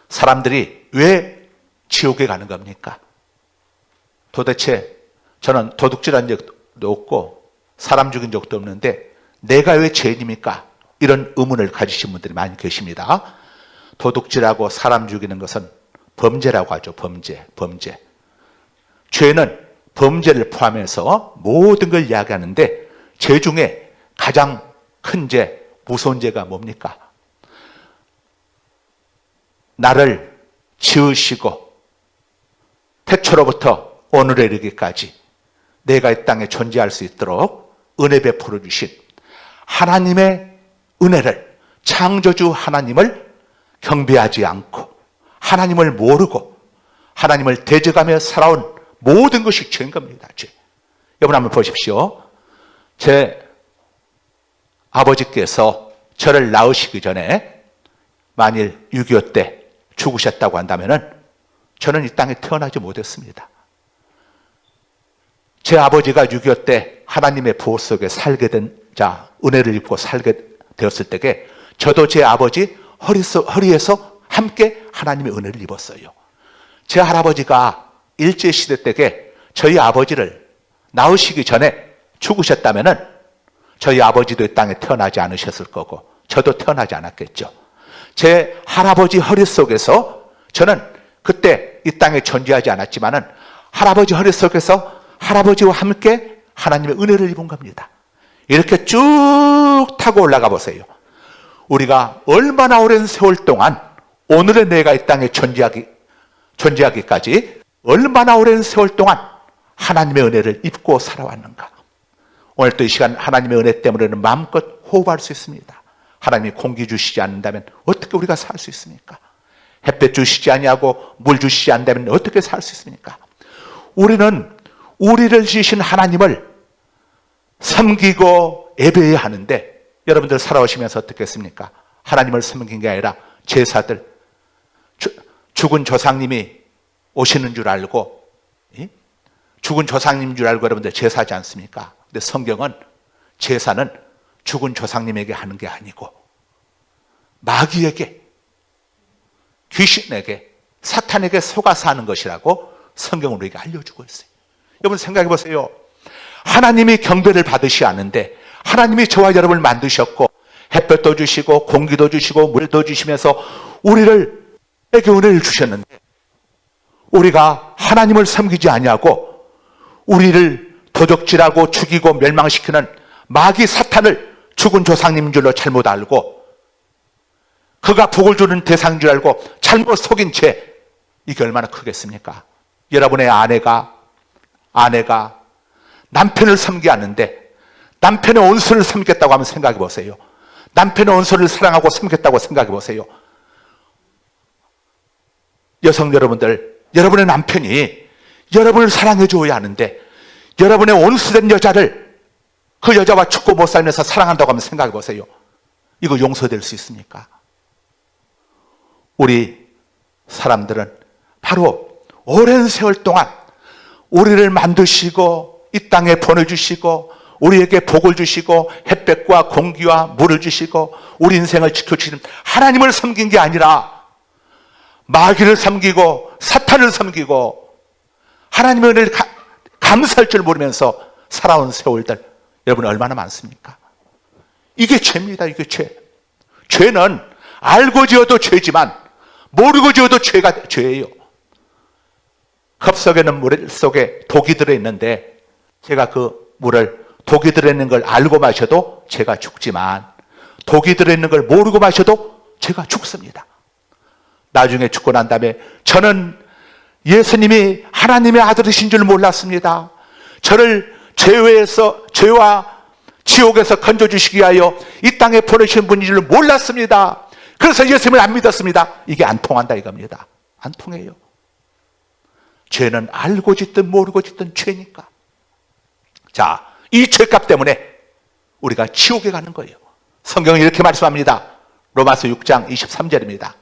사람들이 왜 지옥에 가는 겁니까? 도대체 저는 도둑질한 적도 없고 사람 죽인 적도 없는데 내가 왜 죄인입니까? 이런 의문을 가지신 분들이 많이 계십니다. 도둑질하고 사람 죽이는 것은 범죄라고 하죠. 범죄. 죄는 범죄를 포함해서 모든 걸 이야기하는데 죄 중에 가장 큰 죄, 무서운 죄가 뭡니까? 나를 지으시고 태초로부터 오늘에 이르기까지 내가 이 땅에 존재할 수 있도록 은혜 베풀어 주신 하나님의 은혜를, 창조주 하나님을 경배하지 않고 하나님을 모르고 하나님을 대적하며 살아온 모든 것이 죄인 겁니다. 죄. 여러분 한번 보십시오. 제 아버지께서 저를 낳으시기 전에 만일 6.25 때 죽으셨다고 한다면 저는 이 땅에 태어나지 못했습니다. 제 아버지가 6.25 때 하나님의 보호 속에 살게 된 자, 은혜를 입고 살게 되었을 때에 저도 제 아버지 허리에서 함께 하나님의 은혜를 입었어요. 제 할아버지가 일제시대 때에 저희 아버지를 낳으시기 전에 죽으셨다면은 저희 아버지도 이 땅에 태어나지 않으셨을 거고 저도 태어나지 않았겠죠. 제 할아버지 허리 속에서 저는 그때 이 땅에 존재하지 않았지만은 할아버지 허리 속에서 할아버지와 함께 하나님의 은혜를 입은 겁니다. 이렇게 쭉 타고 올라가 보세요. 우리가 얼마나 오랜 세월 동안 오늘의 내가 이 땅에 존재하기까지 얼마나 오랜 세월 동안 하나님의 은혜를 입고 살아왔는가. 오늘 또 이 시간 하나님의 은혜 때문에는 마음껏 호흡할 수 있습니다. 하나님이 공기 주시지 않는다면 어떻게 우리가 살 수 있습니까? 햇볕 주시지 아니하고 물 주시지 않는다면 어떻게 살 수 있습니까? 우리는 우리를 지으신 하나님을 섬기고 예배해야 하는데 여러분들 살아오시면서 어떻게 했습니까? 하나님을 섬긴 게 아니라 제사들, 죽은 조상님이 오시는 줄 알고 죽은 조상님인 줄 알고 여러분들 제사하지 않습니까? 근데 성경은 제사는 죽은 조상님에게 하는 게 아니고 마귀에게, 귀신에게, 사탄에게 속아서 하는 것이라고 성경은 우리에게 알려주고 있어요. 여러분 생각해 보세요. 하나님이 경배를 받으셔야 하는데 하나님이 저와 여러분을 만드셨고 햇볕도 주시고 공기도 주시고 물도 주시면서 우리에게 은혜를 주셨는데 우리가 하나님을 섬기지 아니하고 우리를 도적질하고 죽이고 멸망시키는 마귀 사탄을 죽은 조상님인 줄로 잘못 알고 그가 복을 주는 대상인 줄 알고 잘못 속인 죄, 이게 얼마나 크겠습니까? 여러분의 아내가 남편을 섬기는데 남편의 온수를 섬겼다고 하면 생각해 보세요. 남편의 온수를 사랑하고 섬겼다고 생각해 보세요. 여성 여러분들, 여러분의 남편이 여러분을 사랑해 줘야 하는데 여러분의 온수된 여자를 그 여자와 죽고 못 살면서 사랑한다고 하면 생각해 보세요. 이거 용서될 수 있습니까? 우리 사람들은 바로 오랜 세월 동안 우리를 만드시고 이 땅에 보내주시고 우리에게 복을 주시고 햇볕과 공기와 물을 주시고 우리 인생을 지켜주시는 하나님을 섬긴 게 아니라 마귀를 섬기고 사탄을 섬기고 하나님의 은혜를 감사할 줄 모르면서 살아온 세월들 여러분 얼마나 많습니까? 이게 죄입니다. 이게 죄. 죄는 알고 지어도 죄지만 모르고 지어도 죄예요. 컵 속에는 물 속에 독이 들어있는데 제가 그 물을 독이 들어있는 걸 알고 마셔도 제가 죽지만 독이 들어있는 걸 모르고 마셔도 제가 죽습니다. 나중에 죽고 난 다음에 저는 예수님이 하나님의 아들이신 줄 몰랐습니다. 저를 죄와 지옥에서 건져주시기 위하여 이 땅에 보내신 분인 줄 몰랐습니다. 그래서 예수님을 안 믿었습니다. 이게 안 통한다 이겁니다. 안 통해요. 죄는 알고 짓든 모르고 짓든 죄니까. 자, 이 죄값 때문에 우리가 지옥에 가는 거예요. 성경은 이렇게 말씀합니다. 로마서 6장 23절입니다.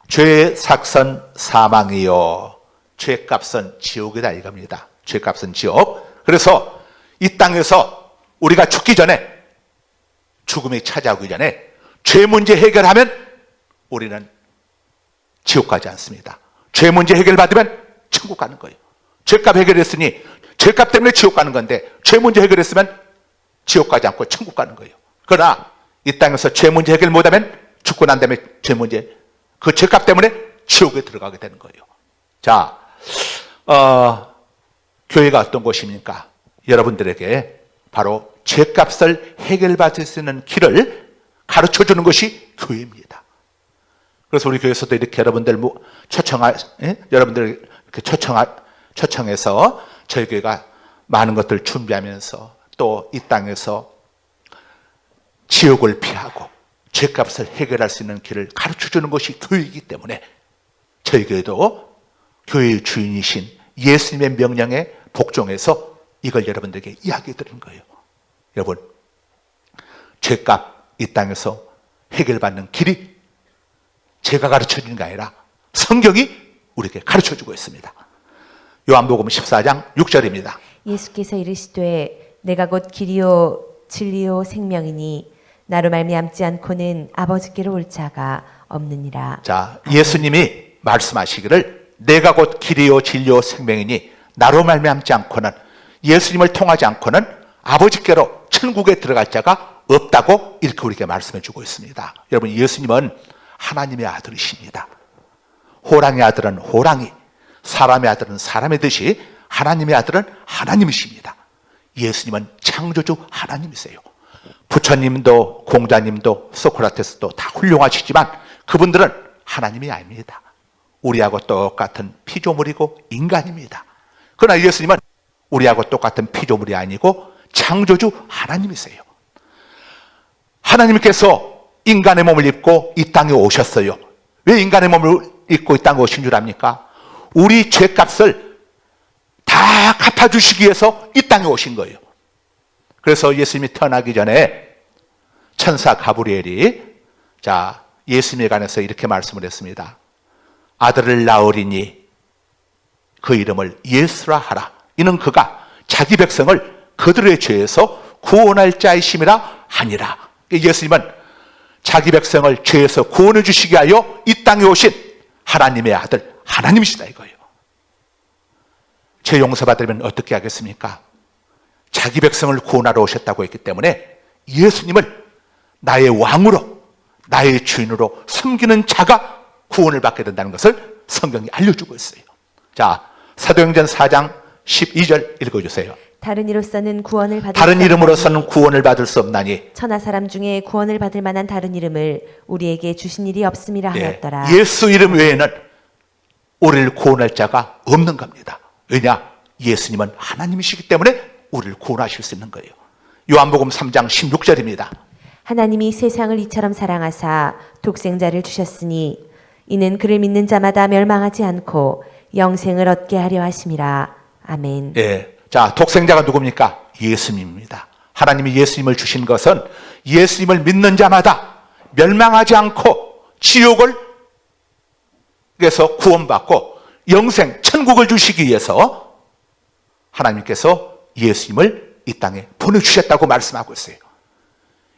죄의 삭선 사망이요 죄값은 지옥이다 이겁니다. 죄값은 지옥. 그래서 이 땅에서 우리가 죽기 전에 죽음이 찾아오기 전에 죄 문제 해결하면 우리는 지옥 가지 않습니다. 죄 문제 해결받으면 천국 가는 거예요. 죄값 해결했으니 죄값 때문에 지옥 가는 건데 죄 문제 해결했으면 지옥 가지 않고 천국 가는 거예요. 그러나 이 땅에서 죄 문제 해결 못하면 죽고 난 다음에 죄 문제 그 죄값 때문에 지옥에 들어가게 되는 거예요. 자, 교회가 어떤 곳입니까? 여러분들에게 바로 죄값을 해결받을 수 있는 길을 가르쳐주는 것이 교회입니다. 그래서 우리 교회에서도 이렇게 여러분들 여러분들 이렇게 초청해서 저희 교회가 많은 것들 준비하면서 또 이 땅에서 지옥을 피하고 죄값을 해결할 수 있는 길을 가르쳐주는 것이 교회이기 때문에 저희 교회도 교회의 주인이신 예수님의 명령에 복종해서 이걸 여러분들에게 이야기해 드리는 거예요. 여러분, 죄값 이 땅에서 해결받는 길이 제가 가르쳐 주는 게 아니라 성경이 우리에게 가르쳐주고 있습니다. 요한복음 14장 6절입니다. 예수께서 이르시되 내가 곧 길이요 진리요 생명이니 나로 말미암지 않고는 아버지께로 올 자가 없느니라. 자, 예수님이 말씀하시기를 내가 곧 길이요 진리요 생명이니 나로 말미암지 않고는, 예수님을 통하지 않고는 아버지께로 천국에 들어갈 자가 없다고 이렇게 우리에게 말씀해 주고 있습니다. 여러분, 예수님은 하나님의 아들이십니다. 호랑이의 아들은 호랑이, 사람의 아들은 사람의 듯이 하나님의 아들은 하나님이십니다. 예수님은 창조주 하나님이세요. 부처님도 공자님도 소크라테스도 다 훌륭하시지만 그분들은 하나님이 아닙니다. 우리하고 똑같은 피조물이고 인간입니다. 그러나 예수님은 우리하고 똑같은 피조물이 아니고 창조주 하나님이세요. 하나님께서 인간의 몸을 입고 이 땅에 오셨어요. 왜 인간의 몸을 입고 이 땅에 오신 줄 압니까? 우리 죄값을 다 갚아주시기 위해서 이 땅에 오신 거예요. 그래서 예수님이 태어나기 전에 천사 가브리엘이 예수님에 관해서 이렇게 말씀을 했습니다. 아들을 낳으리니 그 이름을 예수라 하라. 이는 그가 자기 백성을 그들의 죄에서 구원할 자이심이라 하니라. 예수님은 자기 백성을 죄에서 구원해 주시기 위하여 이 땅에 오신 하나님의 아들, 하나님이시다 이거예요. 죄 용서받으려면 어떻게 하겠습니까? 자기 백성을 구원하러 오셨다고 했기 때문에 예수님을 나의 왕으로, 나의 주인으로 섬기는 자가 구원을 받게 된다는 것을 성경이 알려주고 있어요. 자, 사도행전 4장 12절 읽어주세요. 다른 이로서는 구원을 받을 다른 이름으로서는 구원을 받을 수 없나니 천하 사람 중에 구원을 받을 만한 다른 이름을 우리에게 주신 일이 없음이라 하였더라. 예수 이름 외에는 우리를 구원할 자가 없는 겁니다. 왜냐? 예수님은 하나님이시기 때문에 우리를 구원하실 수 있는 거예요. 요한복음 3장 16절입니다. 하나님이 세상을 이처럼 사랑하사 독생자를 주셨으니 이는 그를 믿는 자마다 멸망하지 않고 영생을 얻게 하려 하심이라. 아멘. 자, 독생자가 누굽니까? 예수님입니다. 하나님이 예수님을 주신 것은 예수님을 믿는 자마다 멸망하지 않고 지옥을 그래서 구원받고 영생, 천국을 주시기 위해서 하나님께서 예수님을 이 땅에 보내주셨다고 말씀하고 있어요.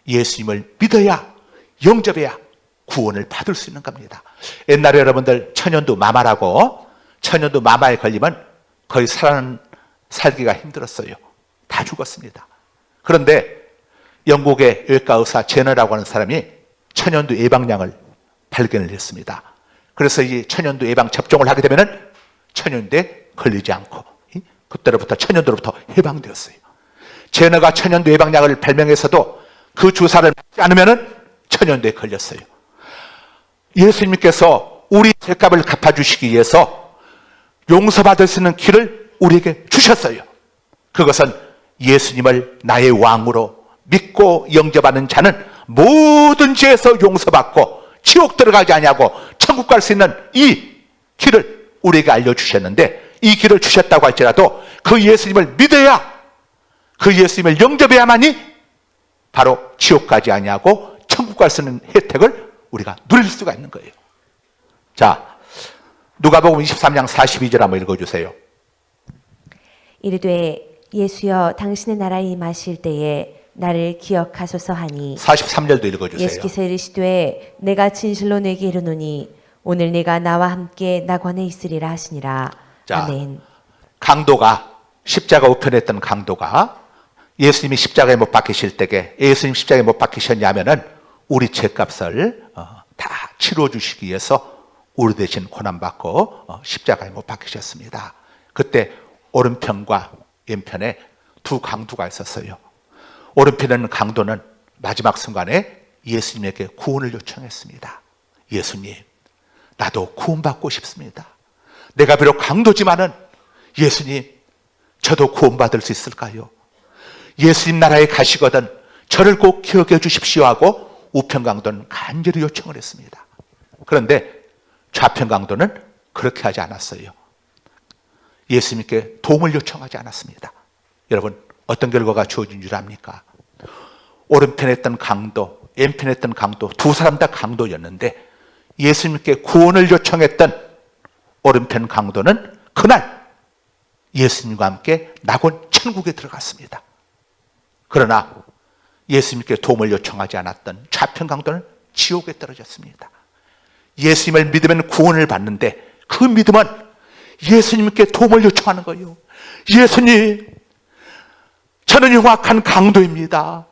예수님을 믿어야, 영접해야 구원을 받을 수 있는 겁니다. 옛날에 여러분들 천연두 마마라고, 천연두 마마에 걸리면 거의 살기가 힘들었어요. 다 죽었습니다. 그런데 영국의 외과 의사 제너라고 하는 사람이 천연두 예방약을 발견을 했습니다. 그래서 이 천연두 예방 접종을 하게 되면 천연두에 걸리지 않고 그때로부터 천연두로부터 해방되었어요. 제너가 천연두 예방약을 발명해서도 그 주사를 맞지 않으면 천연두에 걸렸어요. 예수님께서 우리 죄값을 갚아주시기 위해서 용서받을 수 있는 길을 우리에게 주셨어요. 그것은 예수님을 나의 왕으로 믿고 영접하는 자는 모든 죄에서 용서받고 지옥 들어가지 아니하고 천국 갈 수 있는 이 길을 우리에게 알려주셨는데, 이 길을 주셨다고 할지라도 그 예수님을 믿어야, 그 예수님을 영접해야만이 바로 지옥 가지 아니하고 천국 갈 수 있는 혜택을 우리가 누릴 수가 있는 거예요. 자, 누가복음 23장 42절 한번 읽어주세요. 이르되 예수여 당신의 나라에 임하실 때에 나를 기억하소서 하니 43절도 읽어주세요. 예수께서 이르시되 내가 진실로 내게 이르노니 오늘 내가 나와 함께 낙원에 있으리라 하시니라. 자, 아멘. 강도가, 십자가 우편했던 강도가 예수님이 십자가에 못 박히실 때에 예수님 십자가에 못 박히셨냐면은 우리 죄값을 다 치러주시기 위해서 우리 대신 고난받고 십자가에 못 박히셨습니다. 그때 오른편과 왼편에 두 강도가 있었어요. 오른편에 있는 강도는 마지막 순간에 예수님에게 구원을 요청했습니다. 예수님, 나도 구원받고 싶습니다. 내가 비록 강도지만은 예수님, 저도 구원받을 수 있을까요? 예수님 나라에 가시거든 저를 꼭 기억해 주십시오 하고 우편 강도는 간절히 요청을 했습니다. 그런데 좌편 강도는 그렇게 하지 않았어요. 예수님께 도움을 요청하지 않았습니다. 여러분, 어떤 결과가 주어진 줄 압니까? 오른편에 있던 강도, 왼편에 있던 강도, 두 사람 다 강도였는데 예수님께 구원을 요청했던 오른편 강도는 그날 예수님과 함께 낙원 천국에 들어갔습니다. 그러나 예수님께 도움을 요청하지 않았던 좌편 강도는 지옥에 떨어졌습니다. 예수님을 믿으면 구원을 받는데 그 믿음은 예수님께 도움을 요청하는 거예요. 예수님, 저는 흉악한 강도입니다.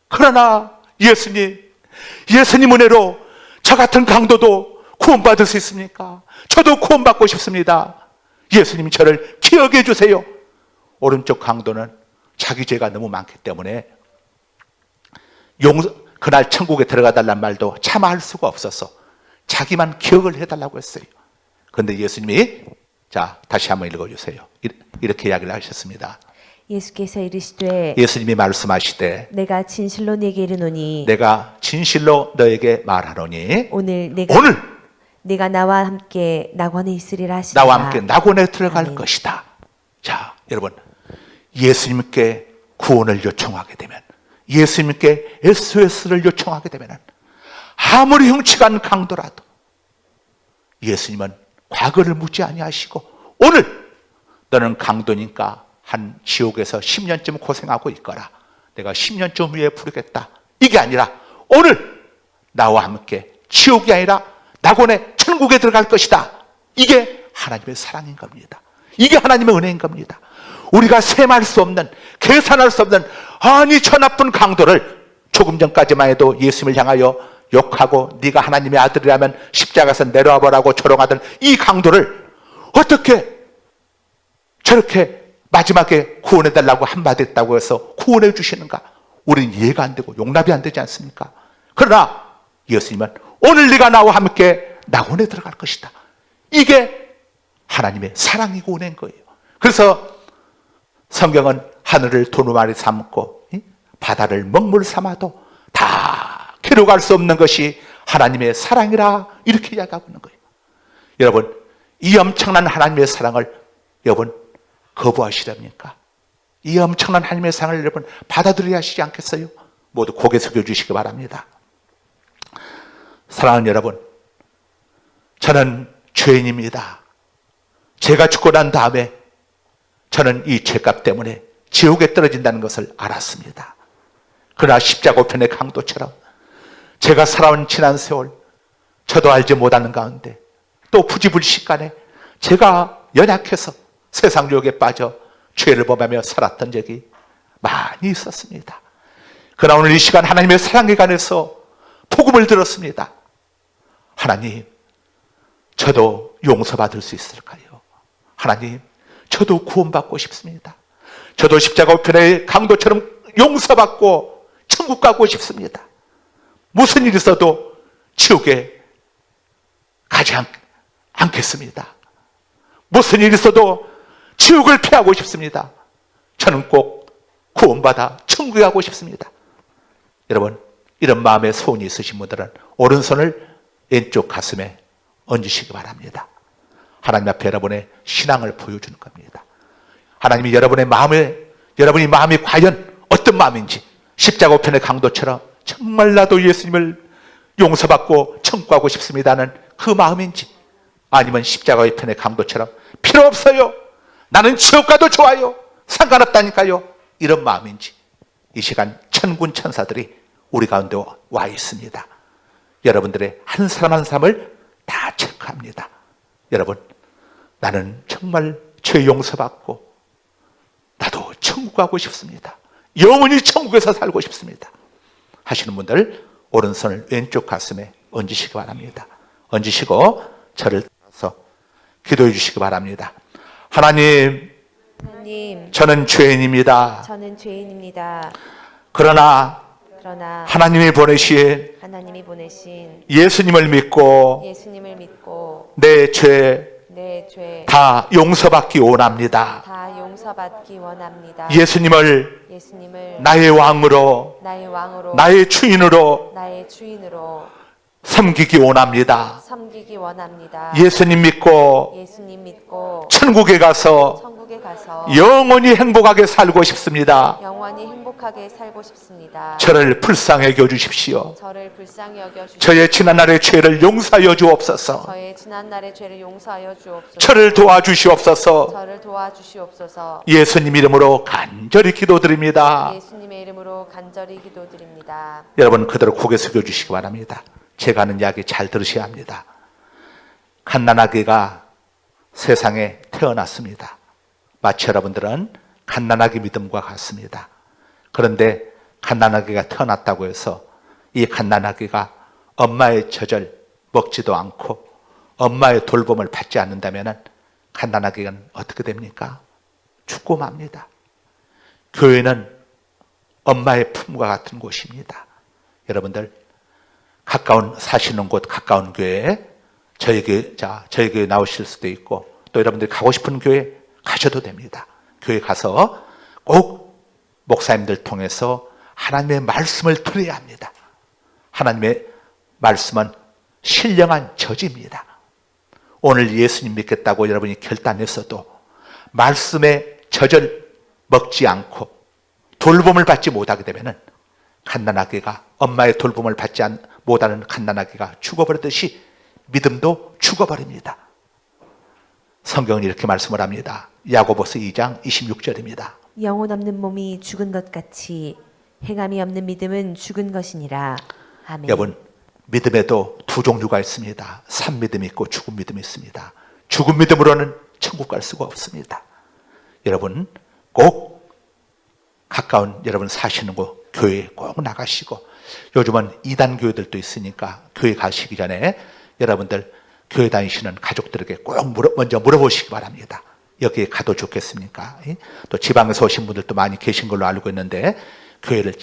그러나 예수님 은혜로 저 같은 강도도 구원받을 수 있습니까? 저도 구원받고 싶습니다. 예수님 저를 기억해 주세요. 오른쪽 강도는 자기 죄가 너무 많기 때문에 그날 천국에 들어가 달란 말도 차마 할 수가 없어서 자기만 기억을 해달라고 했어요. 그런데 예수님이, 자, 다시 한번 읽어주세요. 이렇게 이야기를 하셨습니다. 예수께서 이르시되 예수님이 말씀하시되 내가 진실로 네게 이르노니 내가 진실로 너에게 말하노니 오늘 내가 나와 함께 낙원에 있으리라 하시니라. 나와 함께 낙원에 들어갈 아멘. 것이다. 자, 여러분, 예수님께 구원을 요청하게 되면, 예수님께 SOS를 요청하게 되면 아무리 흉측한 강도라도 예수님은 과거를 묻지 아니하시고 오늘 너는 강도니까 한 지옥에서 10년쯤 고생하고 있거라. 내가 10년쯤 후에 부르겠다. 이게 아니라 오늘 나와 함께 지옥이 아니라 낙원의 천국에 들어갈 것이다. 이게 하나님의 사랑인 겁니다. 이게 하나님의 은혜인 겁니다. 우리가 셈할 수 없는, 계산할 수 없는 아니 저 나쁜 강도를 조금 전까지만 해도 예수님을 향하여 욕하고 네가 하나님의 아들이라면 십자가에서 내려와 보라고 조롱하던 이 강도를 어떻게 저렇게 마지막에 구원해달라고 한마디 했다고 해서 구원해 주시는가? 우리는 이해가 안 되고 용납이 안 되지 않습니까? 그러나 예수님은 오늘 네가 나와 함께 낙원에 들어갈 것이다. 이게 하나님의 사랑이고 은혜인 거예요. 그래서 성경은 하늘을 두루마리 삼고 바다를 먹물 삼아도 다 기록할 수 없는 것이 하나님의 사랑이라 이렇게 이야기하고 있는 거예요. 여러분, 이 엄청난 하나님의 사랑을 여러분 거부하시렵니까? 이 엄청난 하나님의 사랑을 여러분 받아들여야 하시지 않겠어요? 모두 고개 숙여주시기 바랍니다. 사랑하는 여러분, 저는 죄인입니다. 제가 죽고 난 다음에 저는 이 죄값 때문에 지옥에 떨어진다는 것을 알았습니다. 그러나 십자가 우편의 강도처럼 제가 살아온 지난 세월 저도 알지 못하는 가운데 또 부지불식간에 제가 연약해서 세상 유혹에 빠져 죄를 범하며 살았던 적이 많이 있었습니다. 그러나 오늘 이 시간 하나님의 사랑에 관해서 복음을 들었습니다. 하나님, 저도 용서받을 수 있을까요? 하나님, 저도 구원받고 싶습니다. 저도 십자가 우편의 강도처럼 용서받고 천국 가고 싶습니다. 무슨 일이 있어도 지옥에 가지 않겠습니다. 무슨 일이 있어도 지옥을 피하고 싶습니다. 저는 꼭 구원받아 천국에 가고 싶습니다. 여러분, 이런 마음의 소원이 있으신 분들은 오른손을 왼쪽 가슴에 얹으시기 바랍니다. 하나님 앞에 여러분의 신앙을 보여주는 겁니다. 하나님이 여러분이 마음이 과연 어떤 마음인지, 십자가 우편의 강도처럼 정말 나도 예수님을 용서받고 천국 가고 싶습니다는 그 마음인지, 아니면 십자가 우편의 강도처럼 필요 없어요, 나는 지옥 가도 좋아요, 상관없다니까요, 이런 마음인지, 이 시간 천군 천사들이 우리 가운데 와 있습니다. 여러분들의 한 사람 한 사람을 다 체크합니다. 여러분, 나는 정말 죄 용서받고 나도 천국 가고 싶습니다. 영원히 천국에서 살고 싶습니다 하시는 분들 오른손을 왼쪽 가슴에 얹으시기 바랍니다. 얹으시고 저를 따라서 기도해 주시기 바랍니다. 하나님, 저는 죄인입니다. 그러나 하나님이 보내신 예수님을 믿고 내 죄 다 용서받기 원합니다. 예수님을 나의 왕으로, 나의 주인으로 섬기기 원합니다. 예수님 믿고 천국에 가서 천국에 가서 영원히 행복하게 살고 싶습니다. 영원히 행복하게 살고 싶습니다. 저를 불쌍히 여겨 주십시오. 저를 불쌍히 여겨 주시옵소서. 저의 지난날의 죄를 용서하여 주옵소서. 저의 지난날의 죄를 용서하여 주옵소서. 저를 도와주시옵소서. 저를 도와주시옵소서. 예수님 이름으로 간절히 기도드립니다. 예수님의 이름으로 간절히 기도드립니다. 여러분 그대로 고개 숙여 주시기 바랍니다. 제가 하는 이야기 잘 들으셔야 합니다. 갓난아기가 세상에 태어났습니다. 마치 여러분들은 갓난아기 믿음과 같습니다. 그런데 갓난아기가 태어났다고 해서 이 갓난아기가 엄마의 젖을 먹지도 않고 엄마의 돌봄을 받지 않는다면 갓난아기는 어떻게 됩니까? 죽고 맙니다. 교회는 엄마의 품과 같은 곳입니다. 여러분들 가까운 사시는 곳 가까운 교회에 저희 교회 나오실 수도 있고 또 여러분들이 가고 싶은 교회 가셔도 됩니다. 교회 가서 꼭 목사님들 통해서 하나님의 말씀을 들어야 합니다. 하나님의 말씀은 신령한 저지입니다. 오늘 예수님 믿겠다고 여러분이 결단했어도 말씀의 젖을 먹지 않고 돌봄을 받지 못하게 되면 갓난아기가 엄마의 돌봄을 받지 못하는 갓난아기가 죽어버리듯이 믿음도 죽어버립니다. 성경은 이렇게 말씀을 합니다. 야고보서 2장 26절입니다. 영혼 없는 몸이 죽은 것 같이 행함이 없는 믿음은 죽은 것이니라. 아멘. 여러분 믿음에도 두 종류가 있습니다. 산 믿음이 있고 죽은 믿음이 있습니다. 죽은 믿음으로는 천국 갈 수가 없습니다. 여러분 꼭 가까운 여러분 사시는 곳 교회에 꼭 나가시고 요즘은 이단 교회들도 있으니까 교회 가시기 전에 여러분들 교회 다니시는 가족들에게 꼭 먼저 물어보시기 바랍니다. 여기에 가도 좋겠습니까? 또 지방에서 오신 분들도 많이 계신 걸로 알고 있는데 교회를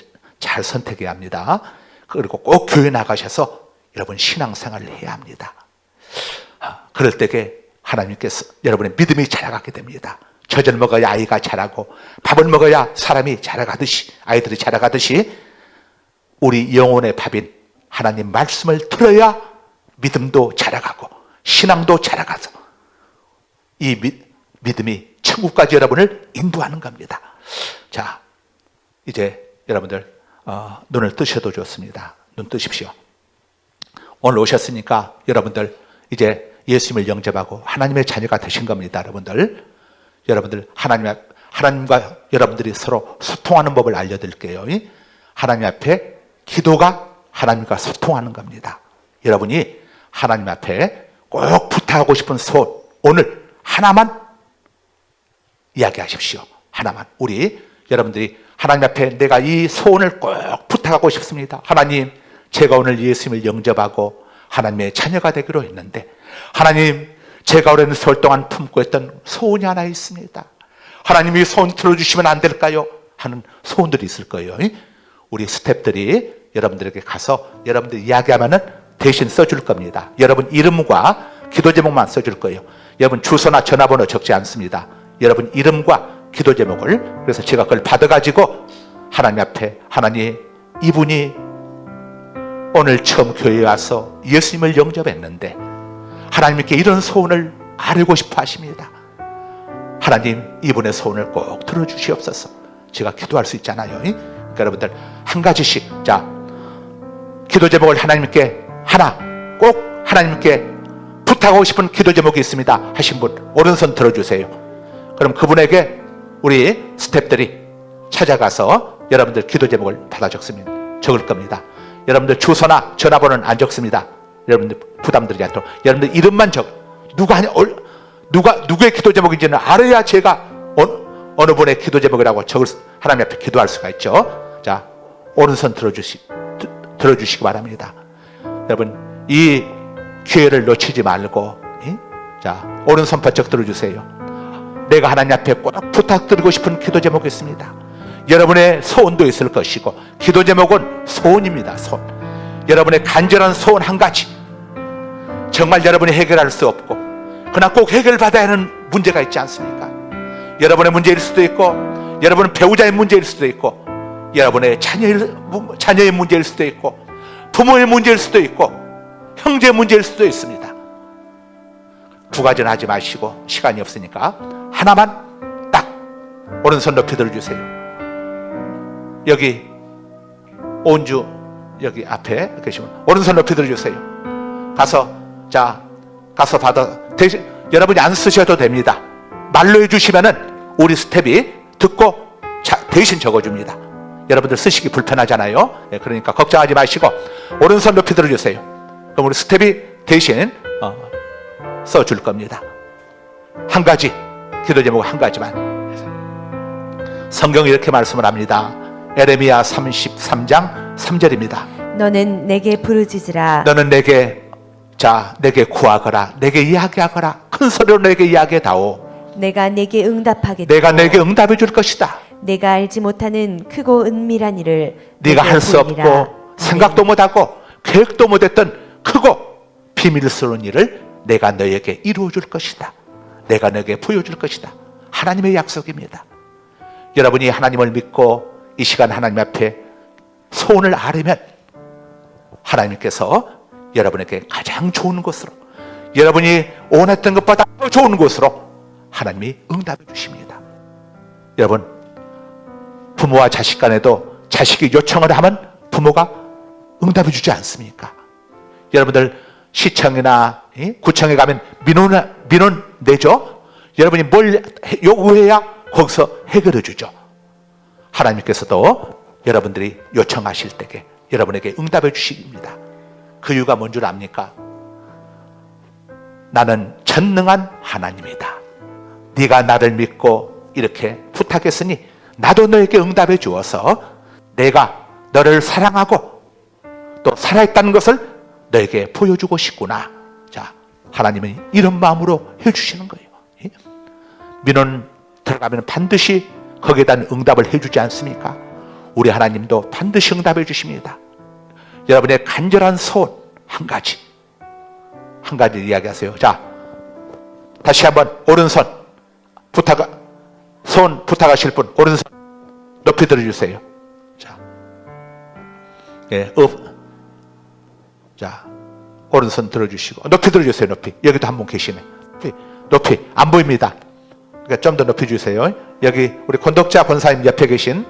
잘 선택해야 합니다. 그리고 꼭 교회 나가셔서 여러분 신앙생활을 해야 합니다. 그럴 때에 하나님께서 여러분의 믿음이 자라가게 됩니다. 젖을 먹어야 아이가 자라고 밥을 먹어야 사람이 자라가듯이 아이들이 자라가듯이 우리 영혼의 밥인 하나님 말씀을 들어야 믿음도 자라가고 신앙도 자라가서 이 믿음이 천국까지 여러분을 인도하는 겁니다. 자, 이제 여러분들 눈을 뜨셔도 좋습니다. 눈 뜨십시오. 오늘 오셨으니까 여러분들 이제 예수님을 영접하고 하나님의 자녀가 되신 겁니다. 여러분들 하나님과 여러분들이 서로 소통하는 법을 알려드릴게요. 하나님 앞에 기도가 하나님과 소통하는 겁니다. 여러분이 하나님 앞에 꼭 부탁하고 싶은 소원 오늘 하나만 이야기하십시오. 하나만. 여러분들이 하나님 앞에 내가 이 소원을 꼭 부탁하고 싶습니다. 하나님, 제가 오늘 예수님을 영접하고 하나님의 자녀가 되기로 했는데 하나님, 제가 오랜 세월 동안 품고 있던 소원이 하나 있습니다. 하나님이 소원 들어주시면 안 될까요? 하는 소원들이 있을 거예요. 우리 스태프들이 여러분들에게 가서 여러분들이 이야기하면은 대신 써줄 겁니다. 여러분 이름과 기도 제목만 써줄 거예요. 여러분 주소나 전화번호 적지 않습니다. 여러분 이름과 기도 제목을 그래서 제가 그걸 받아가지고 하나님 앞에 하나님 이분이 오늘 처음 교회에 와서 예수님을 영접했는데 하나님께 이런 소원을 아뢰고 싶어 하십니다. 하나님 이분의 소원을 꼭 들어주시옵소서. 제가 기도할 수 있잖아요. 그러니까 여러분들 한 가지씩 자 기도 제목을 하나님께 꼭 하나님께 부탁하고 싶은 기도 제목이 있습니다 하신 분 오른손 들어주세요. 그럼 그분에게 우리 스태프들이 찾아가서 여러분들 기도 제목을 받아 적을 겁니다. 여러분들 주소나 전화번호는 안 적습니다. 여러분들 부담드리지 않도록 여러분들 이름만 누구의 기도 제목인지는 알아야 제가 어느 분의 기도 제목이라고 하나님 앞에 기도할 수가 있죠. 자 오른손 들어주시기 바랍니다. 여러분 이 기회를 놓치지 말고 자 오른손 바짝 들어주세요. 내가 하나님 앞에 꼭 부탁드리고 싶은 기도 제목이 있습니다. 여러분의 소원도 있을 것이고 기도 제목은 소원입니다. 소원. 여러분의 간절한 소원 한 가지 정말 여러분이 해결할 수 없고 그러나 꼭 해결받아야 하는 문제가 있지 않습니까? 여러분의 문제일 수도 있고 여러분의 배우자의 문제일 수도 있고 여러분의 자녀의 문제일 수도 있고 부모의 문제일 수도 있고 형제의 문제일 수도 있습니다. 두 가지는 하지 마시고 시간이 없으니까 하나만 오른손 높이 들어주세요. 여기 온주 여기 앞에 계시면 오른손 높이 들어주세요. 가서 받아. 대신 여러분이 안 쓰셔도 됩니다. 말로 해주시면은 우리 스텝이 듣고 대신 적어줍니다. 여러분들 쓰시기 불편하잖아요. 그러니까 걱정하지 마시고 오른손 높이 들어주세요. 그럼 우리 스텝이 대신 써줄 겁니다. 한 가지 기도 제목 한 가지만. 성경이 이렇게 말씀을 합니다. 에레미야 33장 3절입니다. 너는 내게 부르짖으라. 너는 내게 구하거라. 내게 이야기하거라. 큰 소리로 내게 이야기해다오. 내가 내게 응답하겠다. 내가 내게 응답해 줄 것이다. 내가 알지 못하는 크고 은밀한 일을 네가 할 수 없고 생각도 못하고 계획도 못했던 크고 비밀스러운 일을 내가 너에게 이루어 줄 것이다. 내가 너에게 보여줄 것이다. 하나님의 약속입니다. 여러분이 하나님을 믿고 이 시간 하나님 앞에 소원을 아뢰면 하나님께서 여러분에게 가장 좋은 곳으로, 여러분이 원했던 것보다 더 좋은 곳으로 하나님이 응답해 주십니다. 여러분, 부모와 자식 간에도 자식이 요청을 하면 부모가 응답해 주지 않습니까? 여러분들 시청이나 구청에 가면 민원 내죠? 여러분이 뭘 요구해야 거기서 해결해 주죠. 하나님께서도 여러분들이 요청하실 때에 여러분에게 응답해 주십니다. 그 이유가 뭔 줄 압니까? 나는 전능한 하나님이다. 네가 나를 믿고 이렇게 부탁했으니 나도 너에게 응답해 주어서 내가 너를 사랑하고 또 살아있다는 것을 너에게 보여주고 싶구나. 자, 하나님은 이런 마음으로 해주시는 거예요. 민원 들어가면 반드시 거기에 대한 응답을 해주지 않습니까? 우리 하나님도 반드시 응답해 주십니다. 여러분의 간절한 소원 한 가지 이야기하세요. 자, 다시 한번 오른손 소원 부탁하실 분 오른손 높이 들어주세요. 자, 자, 오른손 들어주시고 높이 들어주세요. 높이. 여기도 한 분 계시네. 높이 안 보입니다. 그러니까 좀 더 높이 주세요. 여기 우리 권독자 권사님 옆에 계신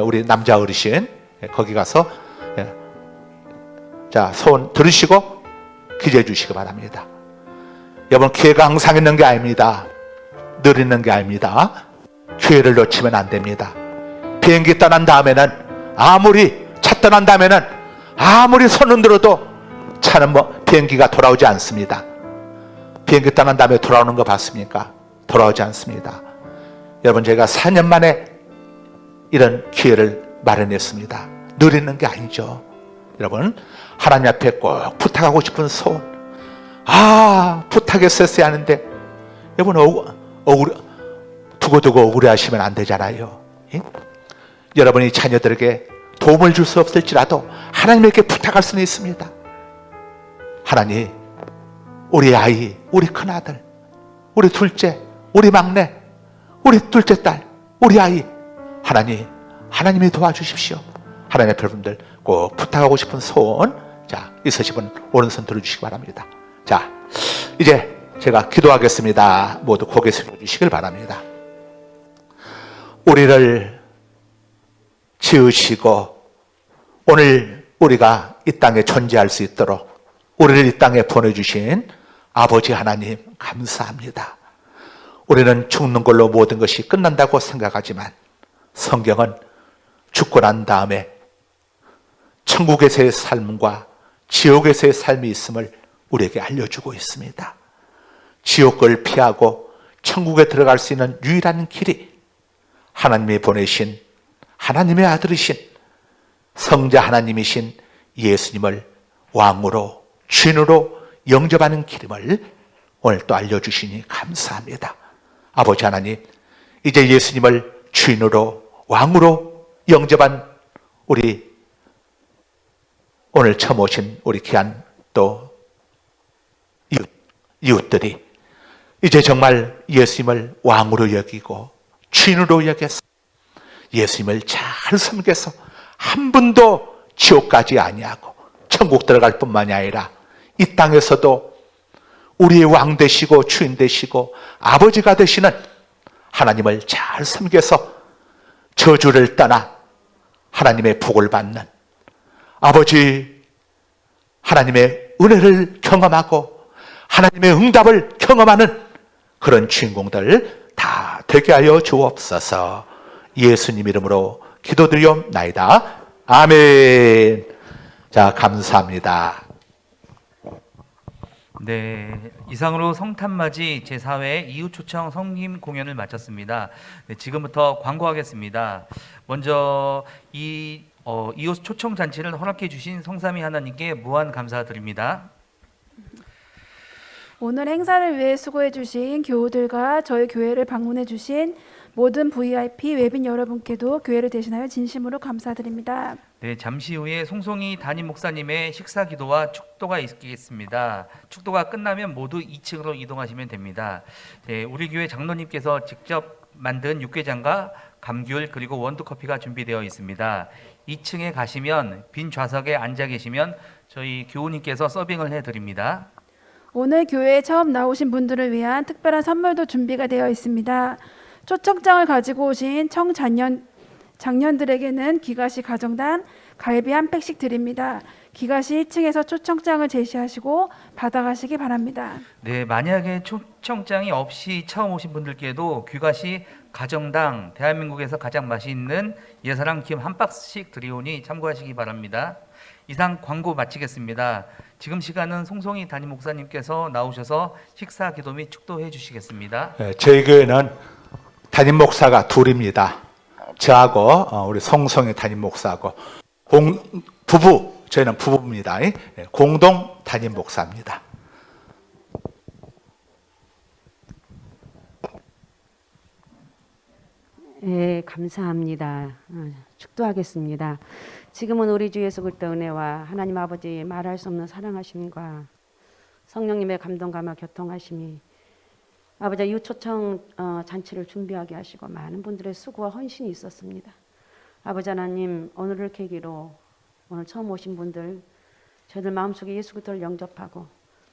우리 남자 어르신 거기 가서 자, 소원 들으시고 기도해 주시기 바랍니다. 여러분, 기회가 항상 있는 게 아닙니다. 늘 있는 게 아닙니다. 기회를 놓치면 안 됩니다. 비행기 떠난 다음에는 차 떠난 다음에는 아무리 손 흔들어도 차는 비행기가 돌아오지 않습니다. 비행기 떠난 다음에 돌아오는 거 봤습니까? 돌아오지 않습니다. 여러분, 제가 4년 만에 이런 기회를 마련했습니다. 늘 있는 게 아니죠. 여러분, 하나님 앞에 꼭 부탁하고 싶은 소원, 부탁했었어야 하는데, 여러분 두고두고 억울해하시면 안 되잖아요. 여러분이 자녀들에게 도움을 줄 수 없을지라도 하나님에게 부탁할 수는 있습니다. 하나님, 우리 아이, 우리 큰아들, 우리 둘째, 우리 막내, 우리 둘째 딸, 우리 아이, 하나님이 도와주십시오. 하나님 앞에 여러분들 꼭 부탁하고 싶은 소원, 자, 있으신 분 오른손 들어주시기 바랍니다. 자, 이제 제가 기도하겠습니다. 모두 고개 숙여주시길 바랍니다. 우리를 지으시고 오늘 우리가 이 땅에 존재할 수 있도록 우리를 이 땅에 보내주신 아버지 하나님 감사합니다. 우리는 죽는 걸로 모든 것이 끝난다고 생각하지만 성경은 죽고 난 다음에 천국에서의 삶과 지옥에서의 삶이 있음을 우리에게 알려주고 있습니다. 지옥을 피하고 천국에 들어갈 수 있는 유일한 길이 하나님이 보내신 하나님의 아들이신 성자 하나님이신 예수님을 왕으로 주인으로 영접하는 길임을 오늘 또 알려주시니 감사합니다. 아버지 하나님, 이제 예수님을 주인으로 왕으로 영접한 우리 오늘 처음 오신 우리 귀한 또 이웃들이 이제 정말 예수님을 왕으로 여기고 주인으로 여겨서 예수님을 잘 섬겨서 한 분도 지옥 가지 아니하고 천국 들어갈 뿐만이 아니라 이 땅에서도 우리의 왕 되시고 주인 되시고 아버지가 되시는 하나님을 잘 섬겨서 저주를 떠나 하나님의 복을 받는 아버지 하나님의 은혜를 경험하고 하나님의 응답을 경험하는 그런 주인공들 다 되게 하여 주옵소서. 예수님 이름으로 기도드리옵나이다. 아멘. 자, 감사합니다. 네, 이상으로 성탄맞이 제4회 이웃초청 성김 공연을 마쳤습니다. 네, 지금부터 광고하겠습니다. 먼저 이웃 초청 잔치를 허락해 주신 성삼위 하나님께 무한 감사드립니다. 오늘 행사를 위해 수고해 주신 교우들과 저희 교회를 방문해 주신 모든 VIP 외빈 여러분께도 교회를 대신하여 진심으로 감사드립니다. 네, 잠시 후에 송송이 담임 목사님의 식사 기도와 축도가 있겠습니다. 축도가 끝나면 모두 2층으로 이동하시면 됩니다. 네, 우리 교회 장로님께서 직접 만든 육개장과 감귤 그리고 원두커피가 준비되어 있습니다. 2층에 가시면 빈 좌석에 앉아 계시면 저희 교우님께서 서빙을 해드립니다. 오늘 교회에 처음 나오신 분들을 위한 특별한 선물도 준비가 되어 있습니다. 초청장을 가지고 오신 장년들에게는 기가시 가정당 갈비 한 팩씩 드립니다. 기가시 1층에서 초청장을 제시하시고 받아가시기 바랍니다. 네, 만약에 초청장이 없이 처음 오신 분들께도 귀가시 가정당 대한민국에서 가장 맛있는 예사랑 김 한 박스씩 드리오니 참고하시기 바랍니다. 이상 광고 마치겠습니다. 지금 시간은 송송이 담임 목사님께서 나오셔서 식사 기도 및 축도해 주시겠습니다. 네, 저희 교회는 담임 목사가 둘입니다. 저하고 우리 송송이 담임 목사하고 저희는 부부입니다. 공동 담임 목사입니다. 네, 감사합니다. 축도하겠습니다. 지금은 우리 주 예수 그리스도 은혜와 하나님 아버지의 말할 수 없는 사랑하심과 성령님의 감동감화 교통하심이 아버지 이웃초청 잔치를 준비하게 하시고 많은 분들의 수고와 헌신이 있었습니다. 아버지 하나님, 오늘을 계기로 오늘 처음 오신 분들 저희들 마음속에 예수 그리스도를 영접하고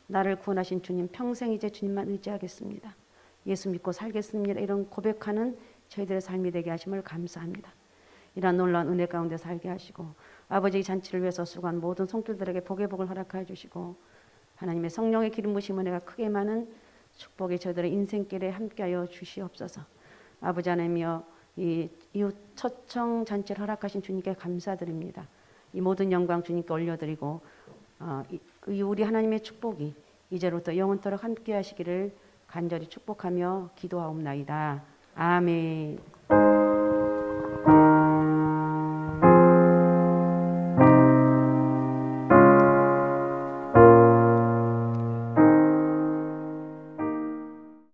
나를 구원하신 주님 평생 이제 주님만 의지하겠습니다. 예수 믿고 살겠습니다. 이런 고백하는 저희들의 삶이 되게 하심을 감사합니다. 이러한 놀라운 은혜 가운데 살게 하시고 아버지 이 잔치를 위해서 수고한 모든 성도들에게 복의 복을 허락하여 주시고 하나님의 성령의 기름 부으심 은혜가 크게 많은 축복이 저희들의 인생길에 함께하여 주시옵소서. 아버지 하나님이여 이 이웃 초청 잔치를 허락하신 주님께 감사드립니다. 이 모든 영광 주님께 올려드리고 우리 하나님의 축복이 이제로부터 영원토록 함께하시기를 간절히 축복하며 기도하옵나이다. 아멘.